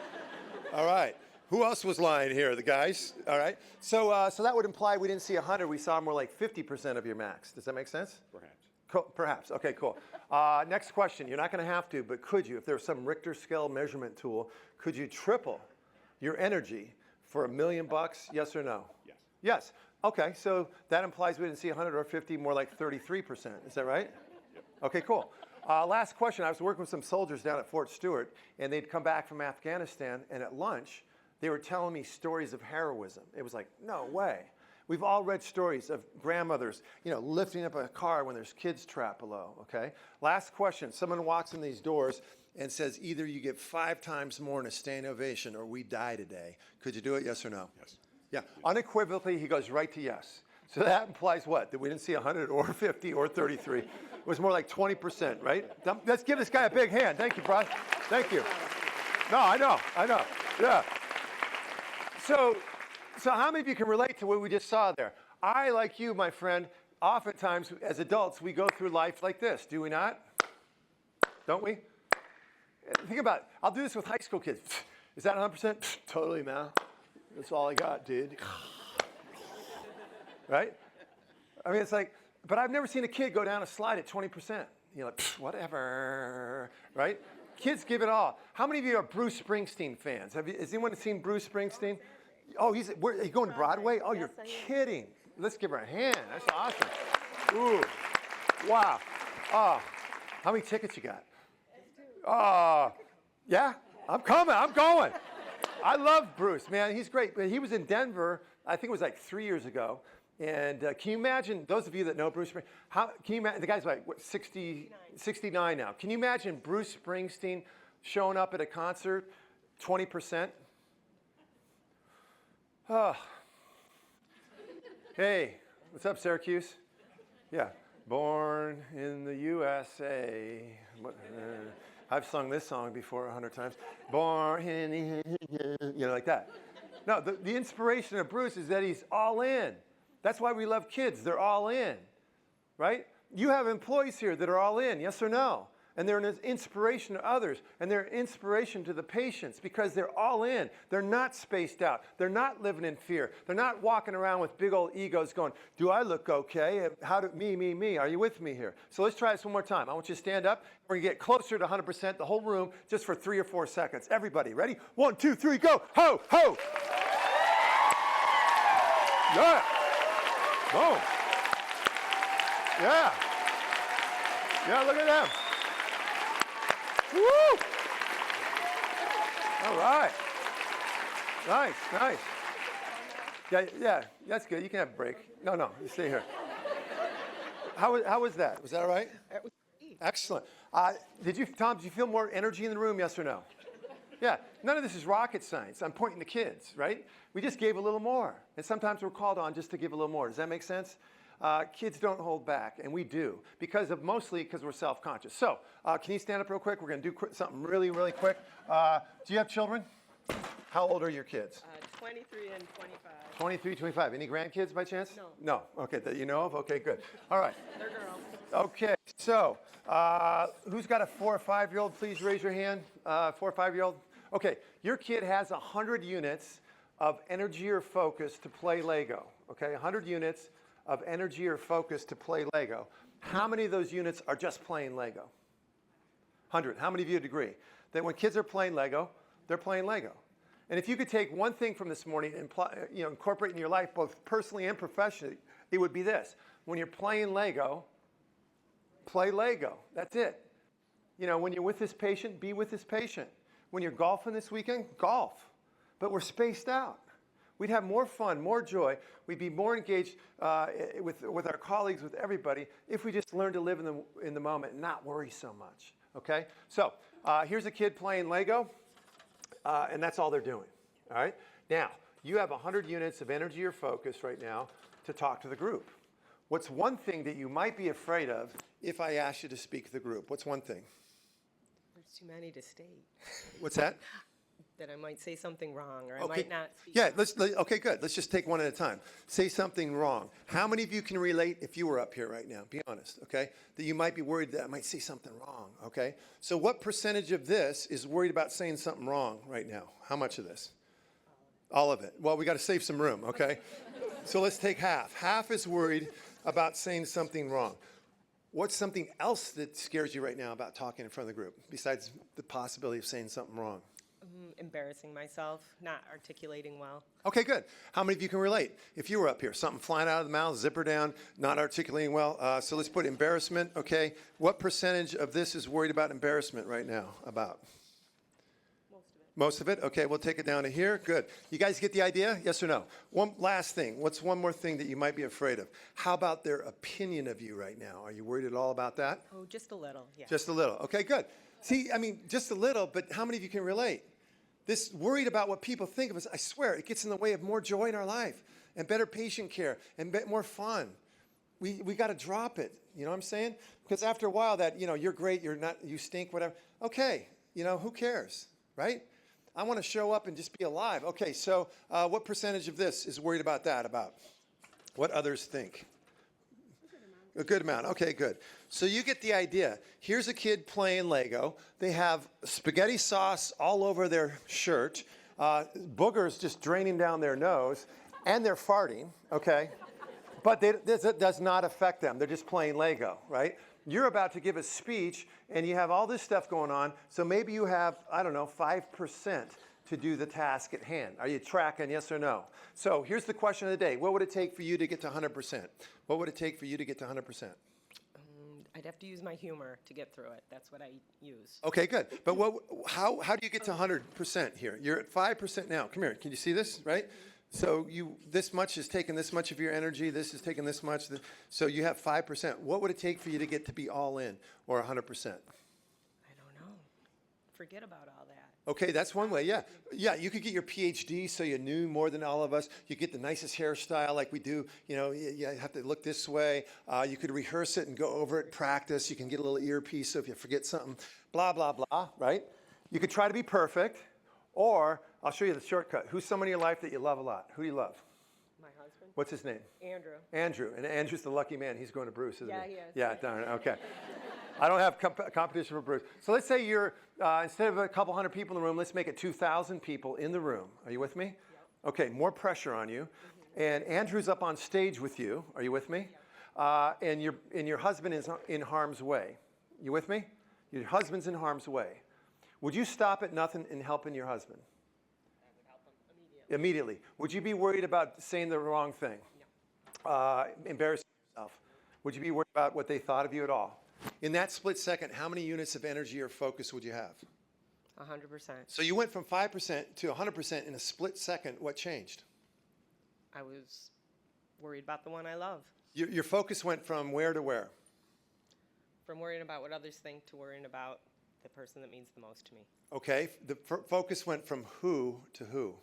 Speaker 1: All right. Who else was lying here? The guys? All right. So that would imply we didn't see 100. We saw more like 50% of your max. Does that make sense?
Speaker 7: Perhaps.
Speaker 1: Perhaps. Okay, cool. Next question. You're not going to have to, but could you, if there was some Richter scale measurement tool, could you triple your energy for $1 million? Yes or no?
Speaker 7: Yes.
Speaker 1: Yes. Okay, so that implies we didn't see 100 or 50, more like 33%. Is that right?
Speaker 7: Yep.
Speaker 1: Okay, cool. Last question. I was working with some soldiers down at Fort Stewart, and they'd come back from Afghanistan, and at lunch, they were telling me stories of heroism. It was like, no way. We've all read stories of grandmothers, lifting up a car when there's kids trapped below, okay? Last question. Someone walks in these doors and says, either you get 5 times more in a standing ovation or we die today. Could you do it, yes or no?
Speaker 7: Yes.
Speaker 1: Yeah, unequivocally, he goes right to yes. So that implies what? That we didn't see 100 or 50 or 33. It was more like 20%, right? Let's give this guy a big hand. Thank you, bro. Thank you. No, I know. Yeah. So how many of you can relate to what we just saw there? I, like you, my friend, oftentimes as adults, we go through life like this, do we not? Don't we? Think about it. I'll do this with high school kids. Is that 100%? Totally, man. That's all I got, dude. Right? I mean, it's like, but I've never seen a kid go down a slide at 20%. You're like, whatever, right? Kids give it all. How many of you are Bruce Springsteen fans? Has anyone seen Bruce Springsteen? Oh, he's going to Broadway? Oh, you're kidding. Let's give her a hand. That's awesome. Ooh, wow. Oh, how many tickets you got? Oh, yeah, I'm coming. I'm going. I love Bruce, man. He's great. He was in Denver, I think it was like 3 years ago. And can you imagine, those of you that know Bruce Springsteen, can you imagine, the guy's like, what, 69 now. Can you imagine Bruce Springsteen showing up at a concert, 20%? Oh. Hey, what's up, Syracuse? Yeah, born in the USA. I've sung this song before 100 times. Born in the, like that. No, the inspiration of Bruce is that he's all in. That's why we love kids. They're all in, right? You have employees here that are all in, yes or no? And they're an inspiration to others, and they're an inspiration to the patients because they're all in. They're not spaced out. They're not living in fear. They're not walking around with big old egos going, do I look okay? Me? Are you with me here? So let's try this one more time. I want you to stand up. We're going to get closer to 100%, the whole room, just for 3 or 4 seconds. Everybody, ready? 1, 2, 3, go. Ho, ho. Yeah. Boom. Yeah. Yeah, look at them. Woo! All right. Nice. Yeah, that's good. You can have a break. No, you stay here. How was that? Was that all right? Excellent. Tom, did you feel more energy in the room, yes or no? Yeah, none of this is rocket science. I'm pointing to kids, right? We just gave a little more. And sometimes we're called on just to give a little more. Does that make sense? Kids don't hold back, and we do, mostly because we're self-conscious. So, can you stand up real quick? We're going to do something really, really quick. Do you have children? How old are your kids?
Speaker 3: 23 and 25.
Speaker 1: 23, 25. Any grandkids by chance?
Speaker 3: No.
Speaker 1: No. Okay, that you know of? Okay, good. All right.
Speaker 3: They're girls.
Speaker 1: Okay, so who's got a 4 or 5-year-old? Please raise your hand. 4 or 5-year-old? Okay, your kid has 100 units of energy or focus to play Lego. Okay, 100 units of energy or focus to play Lego. How many of those units are just playing Lego? 100. How many of you would agree that when kids are playing Lego, they're playing Lego? And if you could take one thing from this morning and incorporate in your life, both personally and professionally, it would be this. When you're playing Lego, play Lego. That's it. When you're with this patient, be with this patient. When you're golfing this weekend, golf. But we're spaced out. We'd have more fun, more joy. We'd be more engaged with our colleagues, with everybody, if we just learned to live in the moment and not worry so much. Okay? So here's a kid playing Lego, and that's all they're doing. All right? Now, you have 100 units of energy or focus right now to talk to the group. What's one thing that you might be afraid of if I asked you to speak to the group? What's one thing?
Speaker 3: There's too many to state.
Speaker 1: What's that?
Speaker 3: That I might say something wrong, or I might not speak.
Speaker 1: Yeah, okay, good. Let's just take one at a time. Say something wrong. How many of you can relate if you were up here right now? Be honest, okay? That you might be worried that I might say something wrong, okay? So what percentage of this is worried about saying something wrong right now? How much of this? All of it. Well, we got to save some room, okay? So let's take half. Half is worried about saying something wrong. What's something else that scares you right now about talking in front of the group, besides the possibility of saying something wrong?
Speaker 3: Embarrassing myself, not articulating well.
Speaker 1: Okay, good. How many of you can relate? If you were up here, something flying out of the mouth, zipper down, not articulating well. So let's put embarrassment, okay? What percentage of this is worried about embarrassment right now? About? Most of it? Okay, we'll take it down to here. Good. You guys get the idea? Yes or no? One last thing. What's one more thing that you might be afraid of? How about their opinion of you right now? Are you worried at all about that?
Speaker 3: Oh, just a little, yeah.
Speaker 1: Just a little. Okay, good. See, just a little, but how many of you can relate? This worried about what people think of us, I swear, it gets in the way of more joy in our life and better patient care and more fun. We got to drop it. You know what I'm saying? Because after a while that, you're great, you're not, you stink, whatever. Okay, who cares, right? I want to show up and just be alive. Okay, so what percentage of this is worried about that, about what others think? A good amount. Okay, good. So you get the idea. Here's a kid playing Lego. They have spaghetti sauce all over their shirt, boogers just draining down their nose, and they're farting, okay? But this does not affect them. They're just playing Lego, right? You're about to give a speech, and you have all this stuff going on, so maybe you have, 5% to do the task at hand. Are you tracking, yes or no? So here's the question of the day. What would it take for you to get to 100%? What would it take for you to get to 100%?
Speaker 3: I'd have to use my humor to get through it. That's what I use.
Speaker 1: Okay, good. But how do you get to 100% here? You're at 5% now. Come here. Can you see this, right? So this much is taking this much of your energy. This is taking this much. So you have 5%. What would it take for you to get to be all in or 100%?
Speaker 3: I don't know. Forget about all that.
Speaker 1: Okay, that's one way, yeah. Yeah, you could get your PhD so you knew more than all of us. You get the nicest hairstyle like we do. You have to look this way. You could rehearse it and go over it, practice. You can get a little earpiece so if you forget something, blah, blah, blah, right? You could try to be perfect, or I'll show you the shortcut. Who's someone in your life that you love a lot? Who do you love?
Speaker 3: My husband?
Speaker 1: What's his name?
Speaker 3: Andrew.
Speaker 1: Andrew. And Andrew's the lucky man. He's going to Bruce, isn't he?
Speaker 3: Yeah, he is.
Speaker 1: Yeah, darn it. Okay. I don't have competition for Bruce. So let's say you're, instead of a couple hundred people in the room, let's make it 2,000 people in the room. Are you with me? Yep. Okay, more pressure on you. Mm-hmm. And Andrew's up on stage with you. Are you with me? Yep. And your husband is in harm's way. You with me? Your husband's in harm's way. Would you stop at nothing and helping your husband?
Speaker 3: I would help him
Speaker 1: Immediately. Would you be worried about saying the wrong thing? No. Embarrassing yourself? Would you be worried about what they thought of you at all? In that split second, how many units of energy or focus would you have?
Speaker 3: 100%.
Speaker 1: So you went from 5% to 100% in a split second. What changed?
Speaker 3: I was worried about the one I love.
Speaker 1: Your focus went from where to where?
Speaker 3: From worrying about what others think to worrying about the person that means the most to me.
Speaker 1: Okay. The focus went from who to who?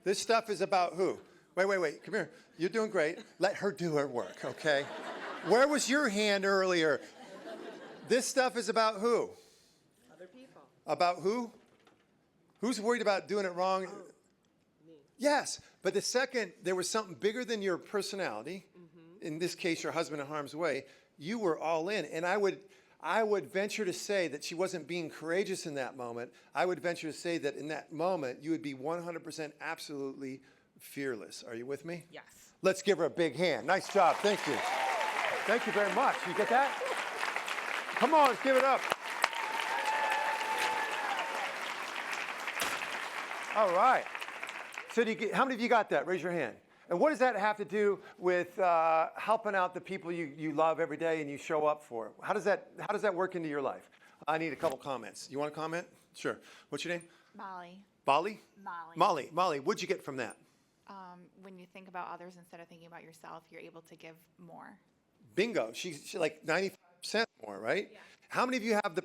Speaker 1: This stuff is about who? Wait. Come here. You're doing great. Let her do her work, okay? Where was your hand earlier? This stuff is about who?
Speaker 3: Other people.
Speaker 1: About who? Who's worried about doing it wrong?
Speaker 3: Me.
Speaker 1: Yes, but the second there was something bigger than your personality, in this case your husband in harm's way, you were all in. And I would venture to say that she wasn't being courageous in that moment. I would venture to say that in that moment you would be 100% absolutely fearless. Are you with me?
Speaker 3: Yes.
Speaker 1: Let's give her a big hand. Nice job. Thank you. Thank you very much. You get that? Come on, let's give it up. All right. So how many of you got that? Raise your hand. And what does that have to do with helping out the people you love every day and you show up for? How does that work into your life? I need a couple comments. You want to comment? Sure. What's your name?
Speaker 8: Molly.
Speaker 1: Bali?
Speaker 8: Molly.
Speaker 1: Molly, what'd you get from that?
Speaker 8: When you think about others instead of thinking about yourself, you're able to give more.
Speaker 1: Bingo. She's like 95% more, right?
Speaker 8: Yeah.
Speaker 1: How many of you have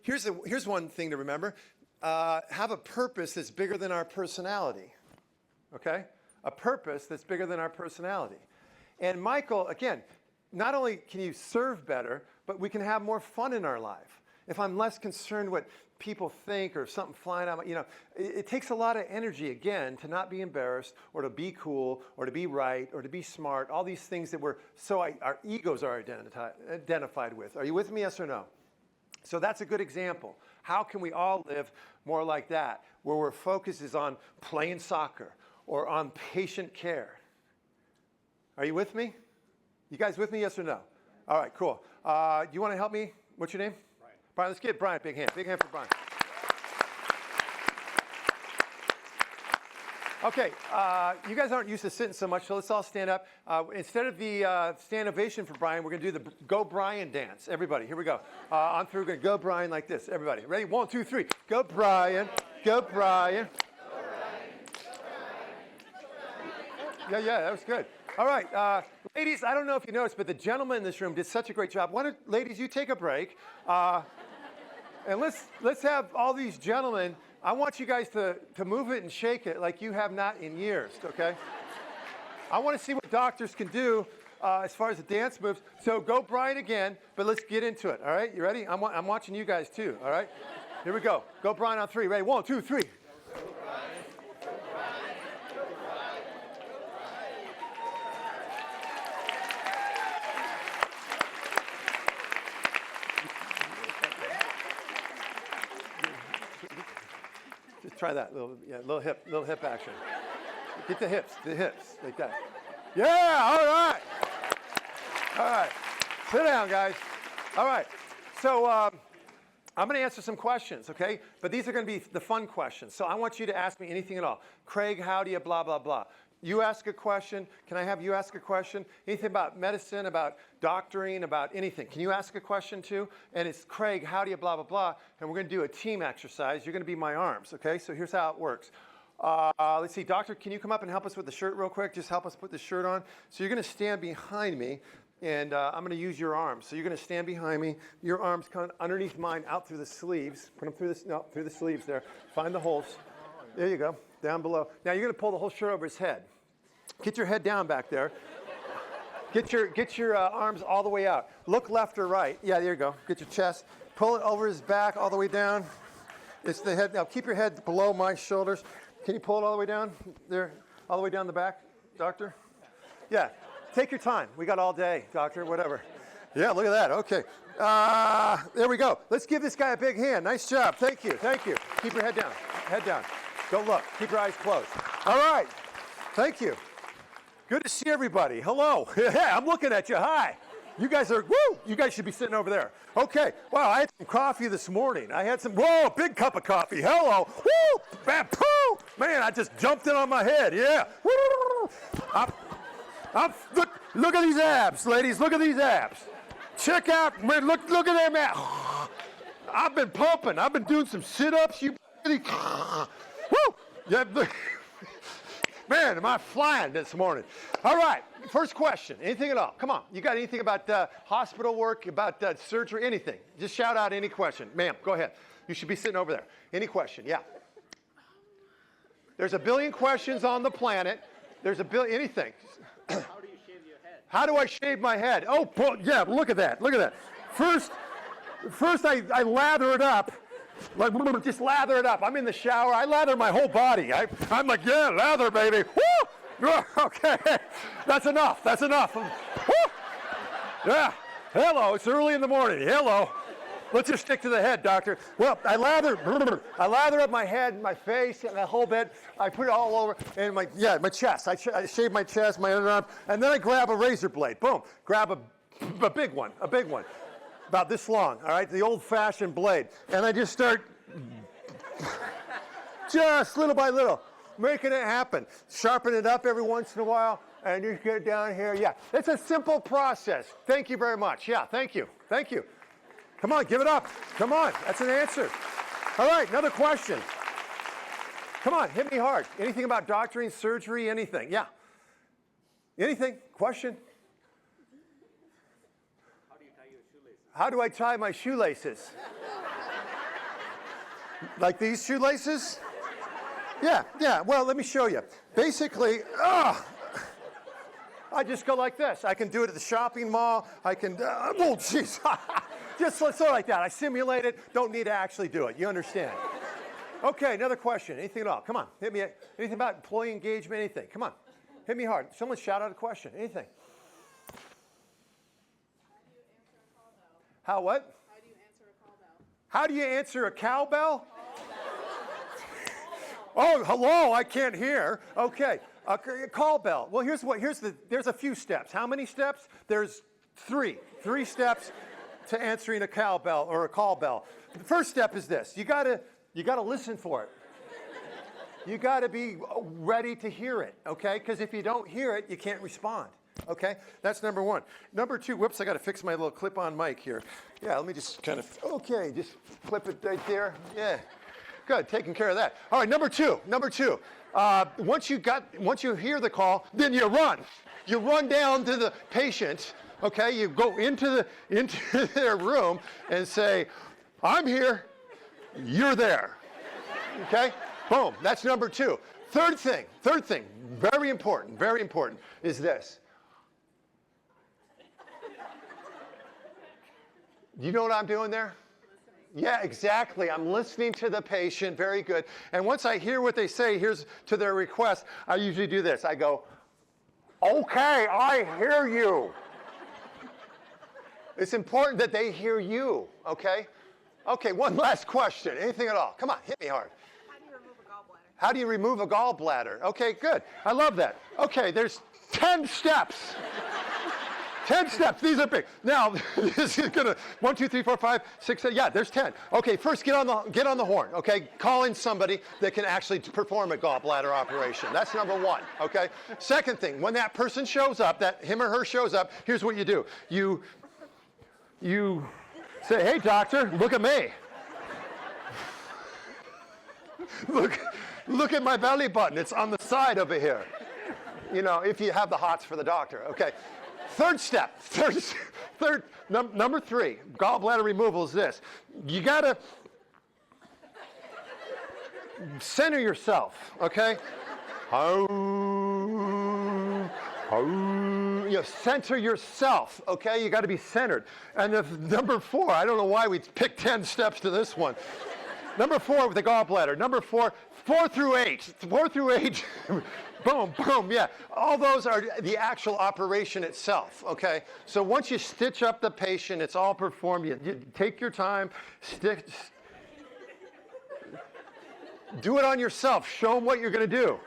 Speaker 1: here's one thing to remember. Have a purpose that's bigger than our personality. Okay? A purpose that's bigger than our personality. And Michael, again, not only can you serve better, but we can have more fun in our life. If I'm less concerned what people think or something flying out, it takes a lot of energy, again, to not be embarrassed or to be cool or to be right or to be smart, all these things that our egos are identified with. Are you with me, yes or no? So that's a good example. How can we all live more like that, where our focus is on playing soccer or on patient care? Are you with me? You guys with me, yes or no? All right, cool. Do you want to help me? What's your name? Brian, let's give Brian a big hand. Big hand for Brian. Okay, you guys aren't used to sitting so much, so let's all stand up. Instead of the stand ovation for Brian, we're going to do the Go Brian dance. Everybody, here we go. On through, we're going to go Brian like this. Everybody, ready? 1, 2, 3. Go Brian. Go Brian. Yeah, that was good. All right, ladies, I don't know if you noticed, but the gentlemen in this room did such a great job. Why don't, ladies, you take a break. And let's have all these gentlemen, I want you guys to move it and shake it like you have not in years, okay? I want to see what doctors can do as far as the dance moves. So go Brian again, but let's get into it, all right? You ready? I'm watching you guys too, all right? Here we go. Go Brian on 3. Ready? 1, 2, 3. Just try that little hip action. Get the hips, like that. Yeah, all right. All right, sit down, guys. All right, so I'm going to answer some questions, okay? But these are going to be the fun questions. So I want you to ask me anything at all. Craig, how do you blah, blah, blah. You ask a question. Can I have you ask a question? Anything about medicine, about doctoring, about anything. Can you ask a question too? And it's Craig, how do you blah, blah, blah. And we're going to do a team exercise. You're going to be my arms, okay? So here's how it works. Let's see, doctor, can you come up and help us with the shirt real quick? Just help us put the shirt on. So you're going to stand behind me, and I'm going to use your arms. So you're going to stand behind me. Your arms come underneath mine, out through the sleeves. Put them through the sleeves there. Find the holes. There you go, down below. Now you're going to pull the whole shirt over his head. Get your head down back there. Get your arms all the way out. Look left or right. Yeah, there you go. Get your chest. Pull it over his back all the way down. It's the head. Now keep your head below my shoulders. Can you pull it all the way down? There, all the way down the back, doctor? Yeah, take your time. We got all day, doctor, whatever. Yeah, look at that, okay. There we go. Let's give this guy a big hand. Nice job, thank you. Keep your head down. Don't look, keep your eyes closed. All right, thank you. Good to see everybody, hello. Yeah, I'm looking at you, hi. You guys are, woo, you guys should be sitting over there. Okay, wow, I had some coffee this morning. I had some, whoa, big cup of coffee, hello. Woo, bam, poo. Man, I just jumped in on my head, yeah. Woo. Look at these abs, ladies, look at these abs. Check out, man, look at them abs. I've been pumping, I've been doing some sit-ups, you woo. Yeah, man, am I flying this morning. All right, first question, anything at all? Come on, you got anything about hospital work, about surgery, anything? Just shout out any question. Ma'am, go ahead. You should be sitting over there. Any question, yeah. There's a billion questions on the planet. There's a billion, anything.
Speaker 5: How do you shave your head?
Speaker 1: How do I shave my head? Oh, yeah, look at that, look at that. First I lather it up. Like, just lather it up. I'm in the shower. I lather my whole body. I'm like, yeah, lather, baby. Woo! Okay, that's enough. Woo! Yeah. Hello, it's early in the morning. Hello. Let's just stick to the head, doctor. Well, I lather up my head, my face, and the whole bit. I put it all over, and my chest. I shave my chest, my underarm, and then I grab a razor blade. Boom. Grab a big one. About this long, all right, the old-fashioned blade. And I just start, just little by little, making it happen. Sharpen it up every once in a while, and just get down here. Yeah, it's a simple process. Thank you very much. Yeah, thank you. Come on, give it up. Come on, that's an answer. All right, another question. Come on, hit me hard. Anything about doctoring, surgery, anything? Yeah. Anything? Question? How do I tie my shoelaces? Like these shoelaces? Yeah, well, let me show you. Basically, I just go like this. I can do it at the shopping mall. I can, oh, jeez. Just so like that. I simulate it. Don't need to actually do it. You understand? Okay, another question. Anything at all? Come on, hit me. Anything about employee engagement? Anything? Come on, hit me hard. Someone shout out a question. Anything? How what? How do you answer a cowbell? Oh, hello, I can't hear. Okay, a call bell. Well, there's a few steps. How many steps? There's three steps to answering a cowbell or a call bell. The first step is this. You gotta listen for it. You gotta be ready to hear it, okay? Because if you don't hear it, you can't respond. Okay, that's number one. Number two, whoops, I got to fix my little clip-on mic here. Yeah, let me just kind of, okay, just flip it right there. Yeah, good, taking care of that. All right, number two. Once you hear the call, then you run. You run down to the patient, okay? You go into their room and say, I'm here. you're there. Okay? Boom. That's number 2. Third thing, very important, is this. You know what I'm doing there? Yeah, exactly. I'm listening to the patient. Very good. And once I hear what they say, here's to their request, I usually do this. I go, okay, I hear you. It's important that they hear you, okay? Okay, one last question. Anything at all? Come on, hit me hard. How do you remove a gallbladder? Okay, good. I love that. Okay, there's 10 steps. 10 steps. These are big. Now, this is gonna 1, 2, 3, 4, 5, 6, 7. Yeah, there's 10. Okay, first get on the horn. Okay, call in somebody that can actually perform a gallbladder operation. That's number 1. Okay. Second thing, when that person shows up, that him or her shows up, here's what you do. You say, "Hey, doctor, look at me. Look at my belly button. It's on the side over here." You know, if you have the hots for the doctor. Okay. Third step. Number 3, gallbladder removal is this. You gotta center yourself. Okay. You center yourself, okay? You got to be centered. And number 4, I don't know why we picked 10 steps to this one. Number 4 with the gallbladder. Number 4 through 8. 4 through 8, boom, boom, yeah. All those are the actual operation itself, okay? So once you stitch up the patient, it's all performed. You take your time, do it on yourself. Show them what you're going to do.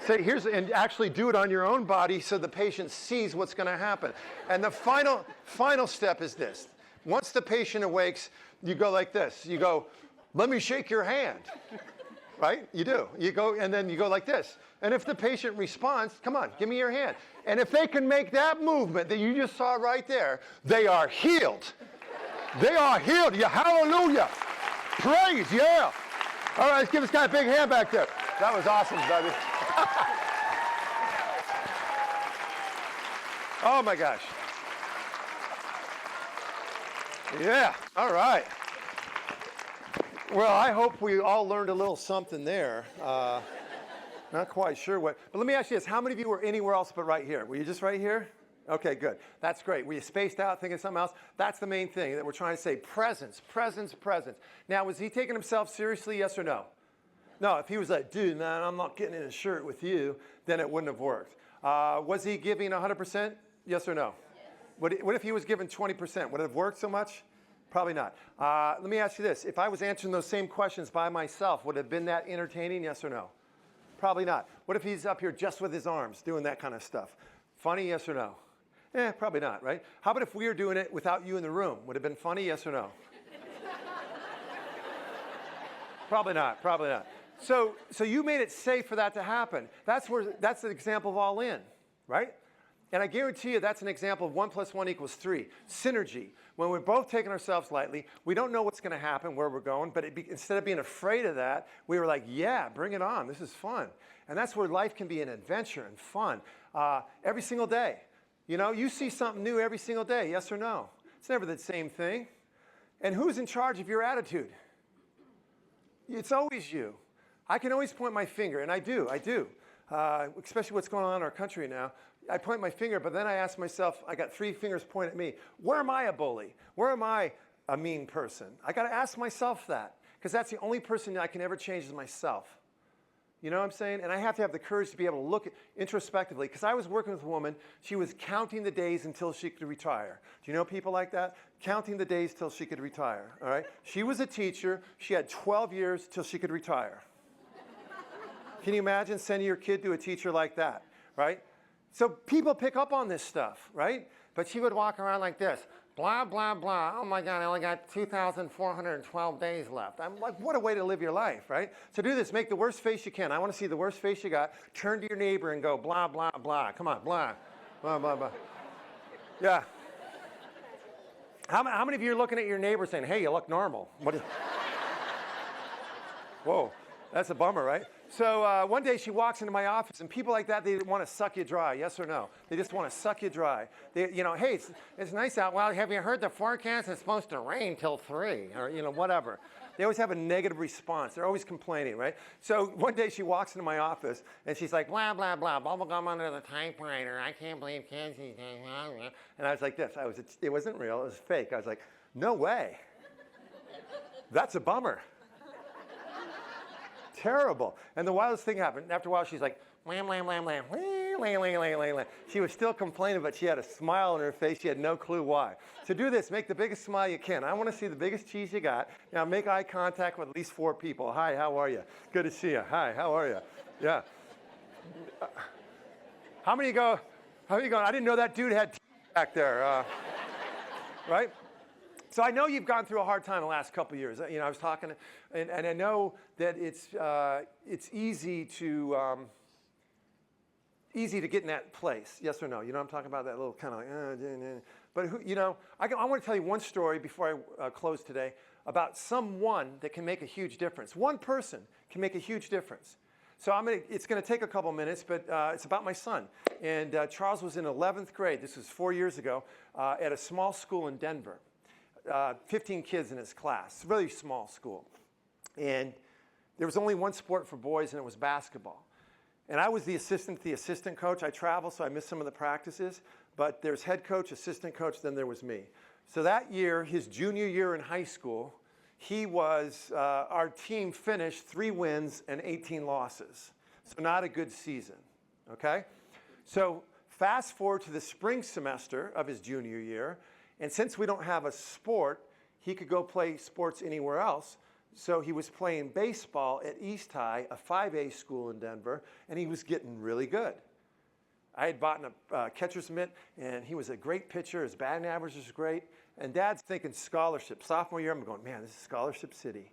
Speaker 1: Say, and actually do it on your own body so the patient sees what's going to happen. And the final step is this. Once the patient awakes, you go like this. You go, "Let me shake your hand." Right? You do. You go, and then you go like this. And if the patient responds, "Come on, give me your hand." And if they can make that movement that you just saw right there, they are healed. They are healed. Yeah, hallelujah. Praise, yeah. All right, let's give this guy a big hand back there. That was awesome, baby. Oh my gosh. Yeah, all right. Well, I hope we all learned a little something there. Not quite sure what, but let me ask you this. How many of you were anywhere else but right here? Were you just right here? Okay, good. That's great. Were you spaced out thinking of something else? That's the main thing that we're trying to say. Presence, presence, presence. Now, was he taking himself seriously, yes or no? No, if he was like, "Dude, man, I'm not getting in a shirt with you," then it wouldn't have worked. Was he giving 100%? Yes or no? Yes. What if he was giving 20%? Would it have worked so much? Probably not. Let me ask you this. If I was answering those same questions by myself, would it have been that entertaining? Yes or no? Probably not. What if he's up here just with his arms doing that kind of stuff? Funny, yes or no? Probably not, right? How about if we were doing it without you in the room? Would it have been funny, yes or no? Probably not, probably not. So you made it safe for that to happen. That's the example of all in, right? And I guarantee you that's an example of 1 + 1 = 3. Synergy. When we're both taking ourselves lightly, we don't know what's going to happen, where we're going, but instead of being afraid of that, we were like, yeah, bring it on. This is fun. And that's where life can be an adventure and fun every single day. You know, you see something new every single day, yes or no? It's never the same thing. And who's in charge of your attitude? It's always you. I can always point my finger, and I do. Especially what's going on in our country now. I point my finger, but then I ask myself, I got 3 fingers pointed at me. Where am I a bully? Where am I a mean person? I got to ask myself that, because that's the only person I can ever change is myself. You know what I'm saying? And I have to have the courage to be able to look introspectively, because I was working with a woman. She was counting the days until she could retire. Do you know people like that? Counting the days till she could retire, all right? She was a teacher. She had 12 years till she could retire. Can you imagine sending your kid to a teacher like that, right? So people pick up on this stuff, right? But she would walk around like this, blah, blah, blah. Oh my God, I only got 2,412 days left. I'm like, what a way to live your life, right? So do this, make the worst face you can. I want to see the worst face you got. Turn to your neighbor and go, blah, blah, blah. Come on, blah, blah, blah, blah. Yeah. How many of you are looking at your neighbor saying, "Hey, you look normal"? Whoa, that's a bummer, right? So one day she walks into my office, and people like that, they want to suck you dry, yes or no? They just want to suck you dry. They, hey, it's nice out. Well, have you heard the forecast? It's supposed to rain till 3, or whatever. They always have a negative response. They're always complaining, right? So one day she walks into my office, and she's like, blah, blah, blah, bubble gum under the typewriter. I can't believe kids these days. And I was like this. It wasn't real. It was fake. I was like, no way. That's a bummer. Terrible. And the wildest thing happened. After a while, she's like, wham, wham, wham, wham, wham, wham, wham, wham, wham, wham. She was still complaining, but she had a smile on her face. She had no clue why. To do this, make the biggest smile you can. I want to see the biggest cheese you got. Now, make eye contact with at least 4 people. Hi, how are you? Good to see you. Hi, how are you? Yeah. How many go, I didn't know that dude had teeth back there. Right? So I know you've gone through a hard time the last couple of years. I was talking, and I know that it's easy to get in that place. Yes or no? You know what I'm talking about? That little kind of like, but I want to tell you one story before I close today about someone that can make a huge difference. One person can make a huge difference. So it's going to take a couple minutes, but it's about my son. And Charles was in 11th grade. This was 4 years ago at a small school in Denver. 15 kids in his class, really small school. And there was only one sport for boys, and it was basketball. And I was the assistant coach. I travel, so I missed some of the practices. But there's head coach, assistant coach, then there was me. So that year, his junior year in high school, our team finished 3 wins and 18 losses. So not a good season, okay? So fast forward to the spring semester of his junior year. And since we don't have a sport, he could go play sports anywhere else. So he was playing baseball at East High, a 5A school in Denver, and he was getting really good. I had bought a catcher's mitt, and he was a great pitcher. His batting average was great. And Dad's thinking scholarship. Sophomore year, I'm going, man, this is scholarship city.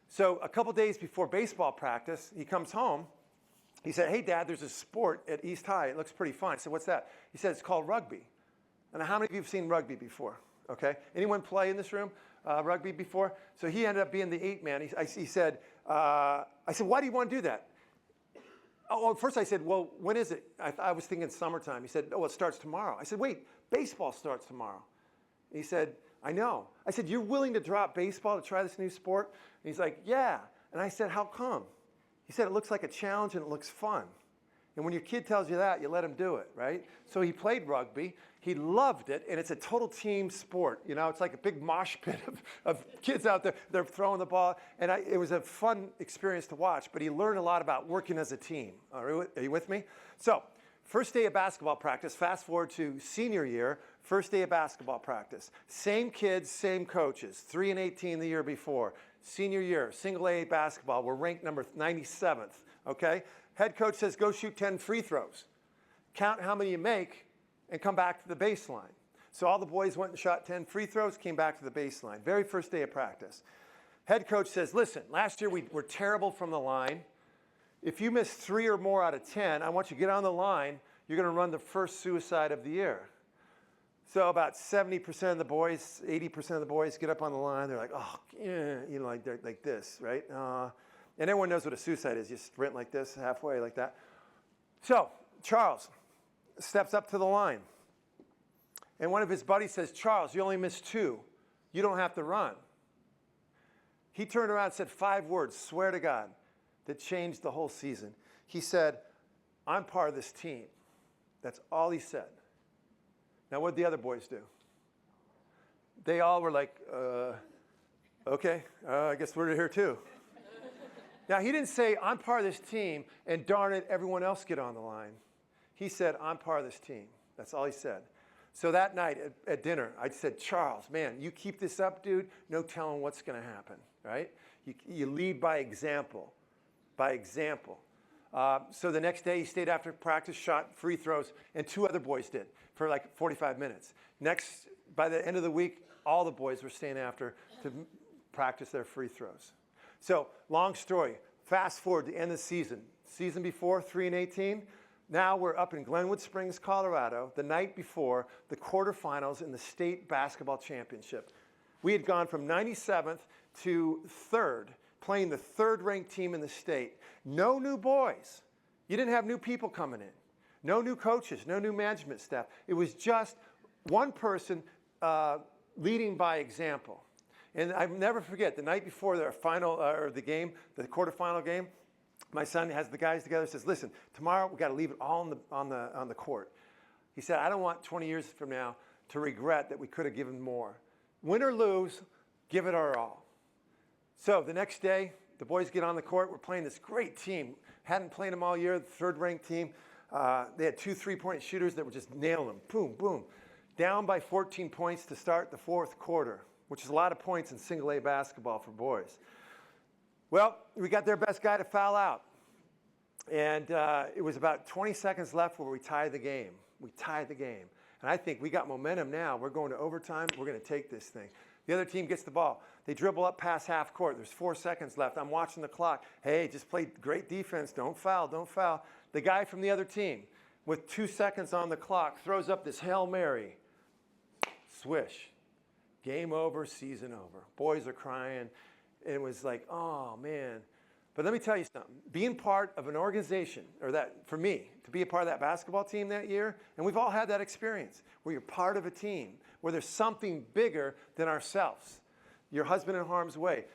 Speaker 1: So a couple days before baseball practice, he comes home. He said, hey, Dad, there's a sport at East High. It looks pretty fun. I said, what's that? He said, it's called rugby. And how many of you have seen rugby before? Okay. Anyone play in this room rugby before? So he ended up being the 8-man. He said, I said, why do you want to do that? Oh, well, first I said, well, when is it? I was thinking summertime. He said, oh, it starts tomorrow. I said, wait, baseball starts tomorrow. He said, I know. I said, you're willing to drop baseball to try this new sport? And he's like, yeah. And I said, how come? He said, it looks like a challenge and it looks fun. And when your kid tells you that, you let him do it, right? So he played rugby. He loved it, and it's a total team sport. It's like a big mosh pit of kids out there. They're throwing the ball, and it was a fun experience to watch, but he learned a lot about working as a team. Are you with me? So first day of basketball practice, fast forward to senior year, first day of basketball practice. Same kids, same coaches, 3 and 18 the year before. Senior year, single A basketball, we're ranked number 97th, okay? Head coach says, go shoot 10 free throws. Count how many you make and come back to the baseline. So all the boys went and shot 10 free throws, came back to the baseline. Very first day of practice. Head coach says, listen, last year we were terrible from the line. If you miss 3 or more out of 10, I want you to get on the line. You're going to run the first suicide of the year. So about 70% of the boys, 80% of the boys get up on the line. They're like, oh, yeah, like this, right? And everyone knows what a suicide is. You sprint like this, halfway, like that. So Charles steps up to the line. And one of his buddies says, Charles, you only missed 2. You don't have to run. He turned around and said 5 words, swear to God, that changed the whole season. He said, I'm part of this team. That's all he said. Now, what did the other boys do? They all were like, okay, I guess we're here too. Now, he didn't say, I'm part of this team, and darn it, everyone else get on the line. He said, I'm part of this team. That's all he said. So that night at dinner, I said, Charles, man, you keep this up, dude, no telling what's going to happen, right? You lead by example, So the next day, he stayed after practice, shot free throws, and 2 other boys did for like 45 minutes. By the end of the week, all the boys were staying after to practice their free throws. So, long story, fast forward to the end of the season. Season before, 3 and 18. Now we're up in Glenwood Springs, Colorado, the night before the quarterfinals in the state basketball championship. We had gone from 97th to 3rd playing the third-ranked team in the state. No new boys. You didn't have new people coming in. No new coaches, no new management staff. It was just one person leading by example. And I never forget, the night before the final, or the game, the quarterfinal game, my son has the guys together, says, listen, tomorrow we got to leave it all on the court. He said, I don't want 20 years from now to regret that we could have given more. Win or lose, give it our all. So the next day, the boys get on the court. We're playing this great team. Hadn't played them all year, the third-ranked team. They had 2 3-point shooters that were just nailing them. Boom, boom. Down by 14 points to start the fourth quarter, which is a lot of points in single-A basketball for boys. Well, we got their best guy to foul out. And it was about 20 seconds left where we tied the game. We tied the game. And I think we got momentum now. We're going to overtime. We're going to take this thing. The other team gets the ball. They dribble up past half court. There's 4 seconds left. I'm watching the clock. Hey, just play great defense. Don't foul. Don't foul. The guy from the other team, with 2 seconds on the clock, throws up this Hail Mary. Swish. Game over, season over. Boys are crying. And it was like, oh, man. But let me tell you something. Being part of an organization, or that, for me, to be a part of that basketball team that year, and we've all had that experience, where you're part of a team, where there's something bigger than ourselves. Your husband in harm's way,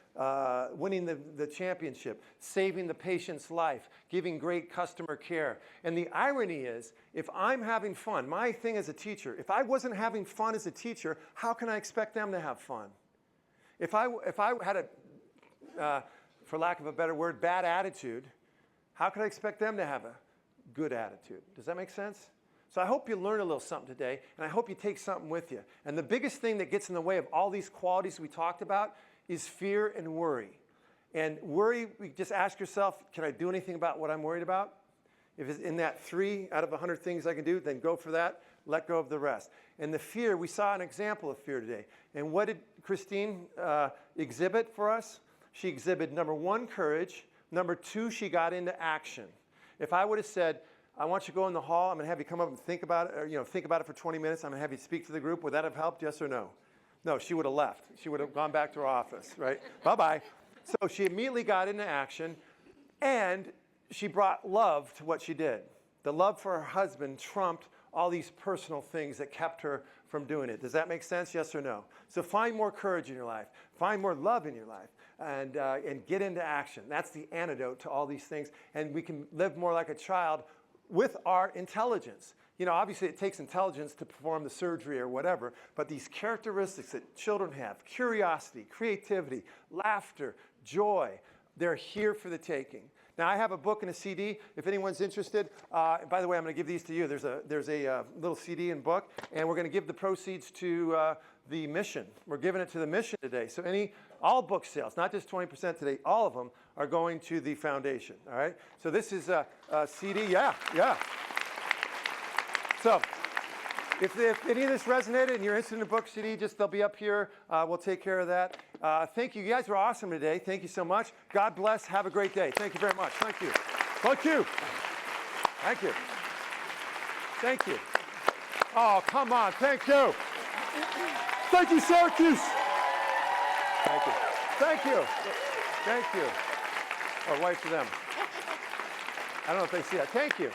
Speaker 1: winning the championship, saving the patient's life, giving great customer care. And the irony is, if I'm having fun, my thing as a teacher, if I wasn't having fun as a teacher, how can I expect them to have fun? If I had a, for lack of a better word, bad attitude, how could I expect them to have a good attitude? Does that make sense? So I hope you learn a little something today, and I hope you take something with you. And the biggest thing that gets in the way of all these qualities we talked about is fear and worry. And worry, you just ask yourself, can I do anything about what I'm worried about? If it's in that 3 out of 100 things I can do, then go for that. Let go of the rest. And the fear, we saw an example of fear today. And what did Christine exhibit for us? She exhibited, number 1, courage. Number 2, she got into action. If I would have said, I want you to go in the hall, I'm going to have you come up and think about it, or, think about it for 20 minutes, I'm going to have you speak to the group, would that have helped, yes or no? No, she would have left. She would have gone back to her office, right? Bye-bye. So she immediately got into action, and she brought love to what she did. The love for her husband trumped all these personal things that kept her from doing it. Does that make sense, yes or no? So find more courage in your life. Find more love in your life. And get into action. That's the antidote to all these things. And we can live more like a child with our intelligence. Obviously it takes intelligence to perform the surgery or whatever, but these characteristics that children have, curiosity, creativity, laughter, joy, they're here for the taking. Now, I have a book and a CD. If anyone's interested, by the way, I'm going to give these to you. There's a little CD and book, and we're going to give the proceeds to the mission. We're giving it to the mission today. So all book sales, not just 20% today, all of them are going to the foundation, all right? So this is a CD. Yeah. So if any of this resonated and you're interested in a book CD, they'll be up here. We'll take care of that. Thank you. You guys were awesome today. Thank you so much. God bless. Have a great day. Thank you very much. Thank you. Thank you. Thank you. Thank you. Oh, come on. Thank you. Thank you, Syracuse. Thank you. Thank you. Thank you. Or wait for them. I don't know if they see that. Thank you.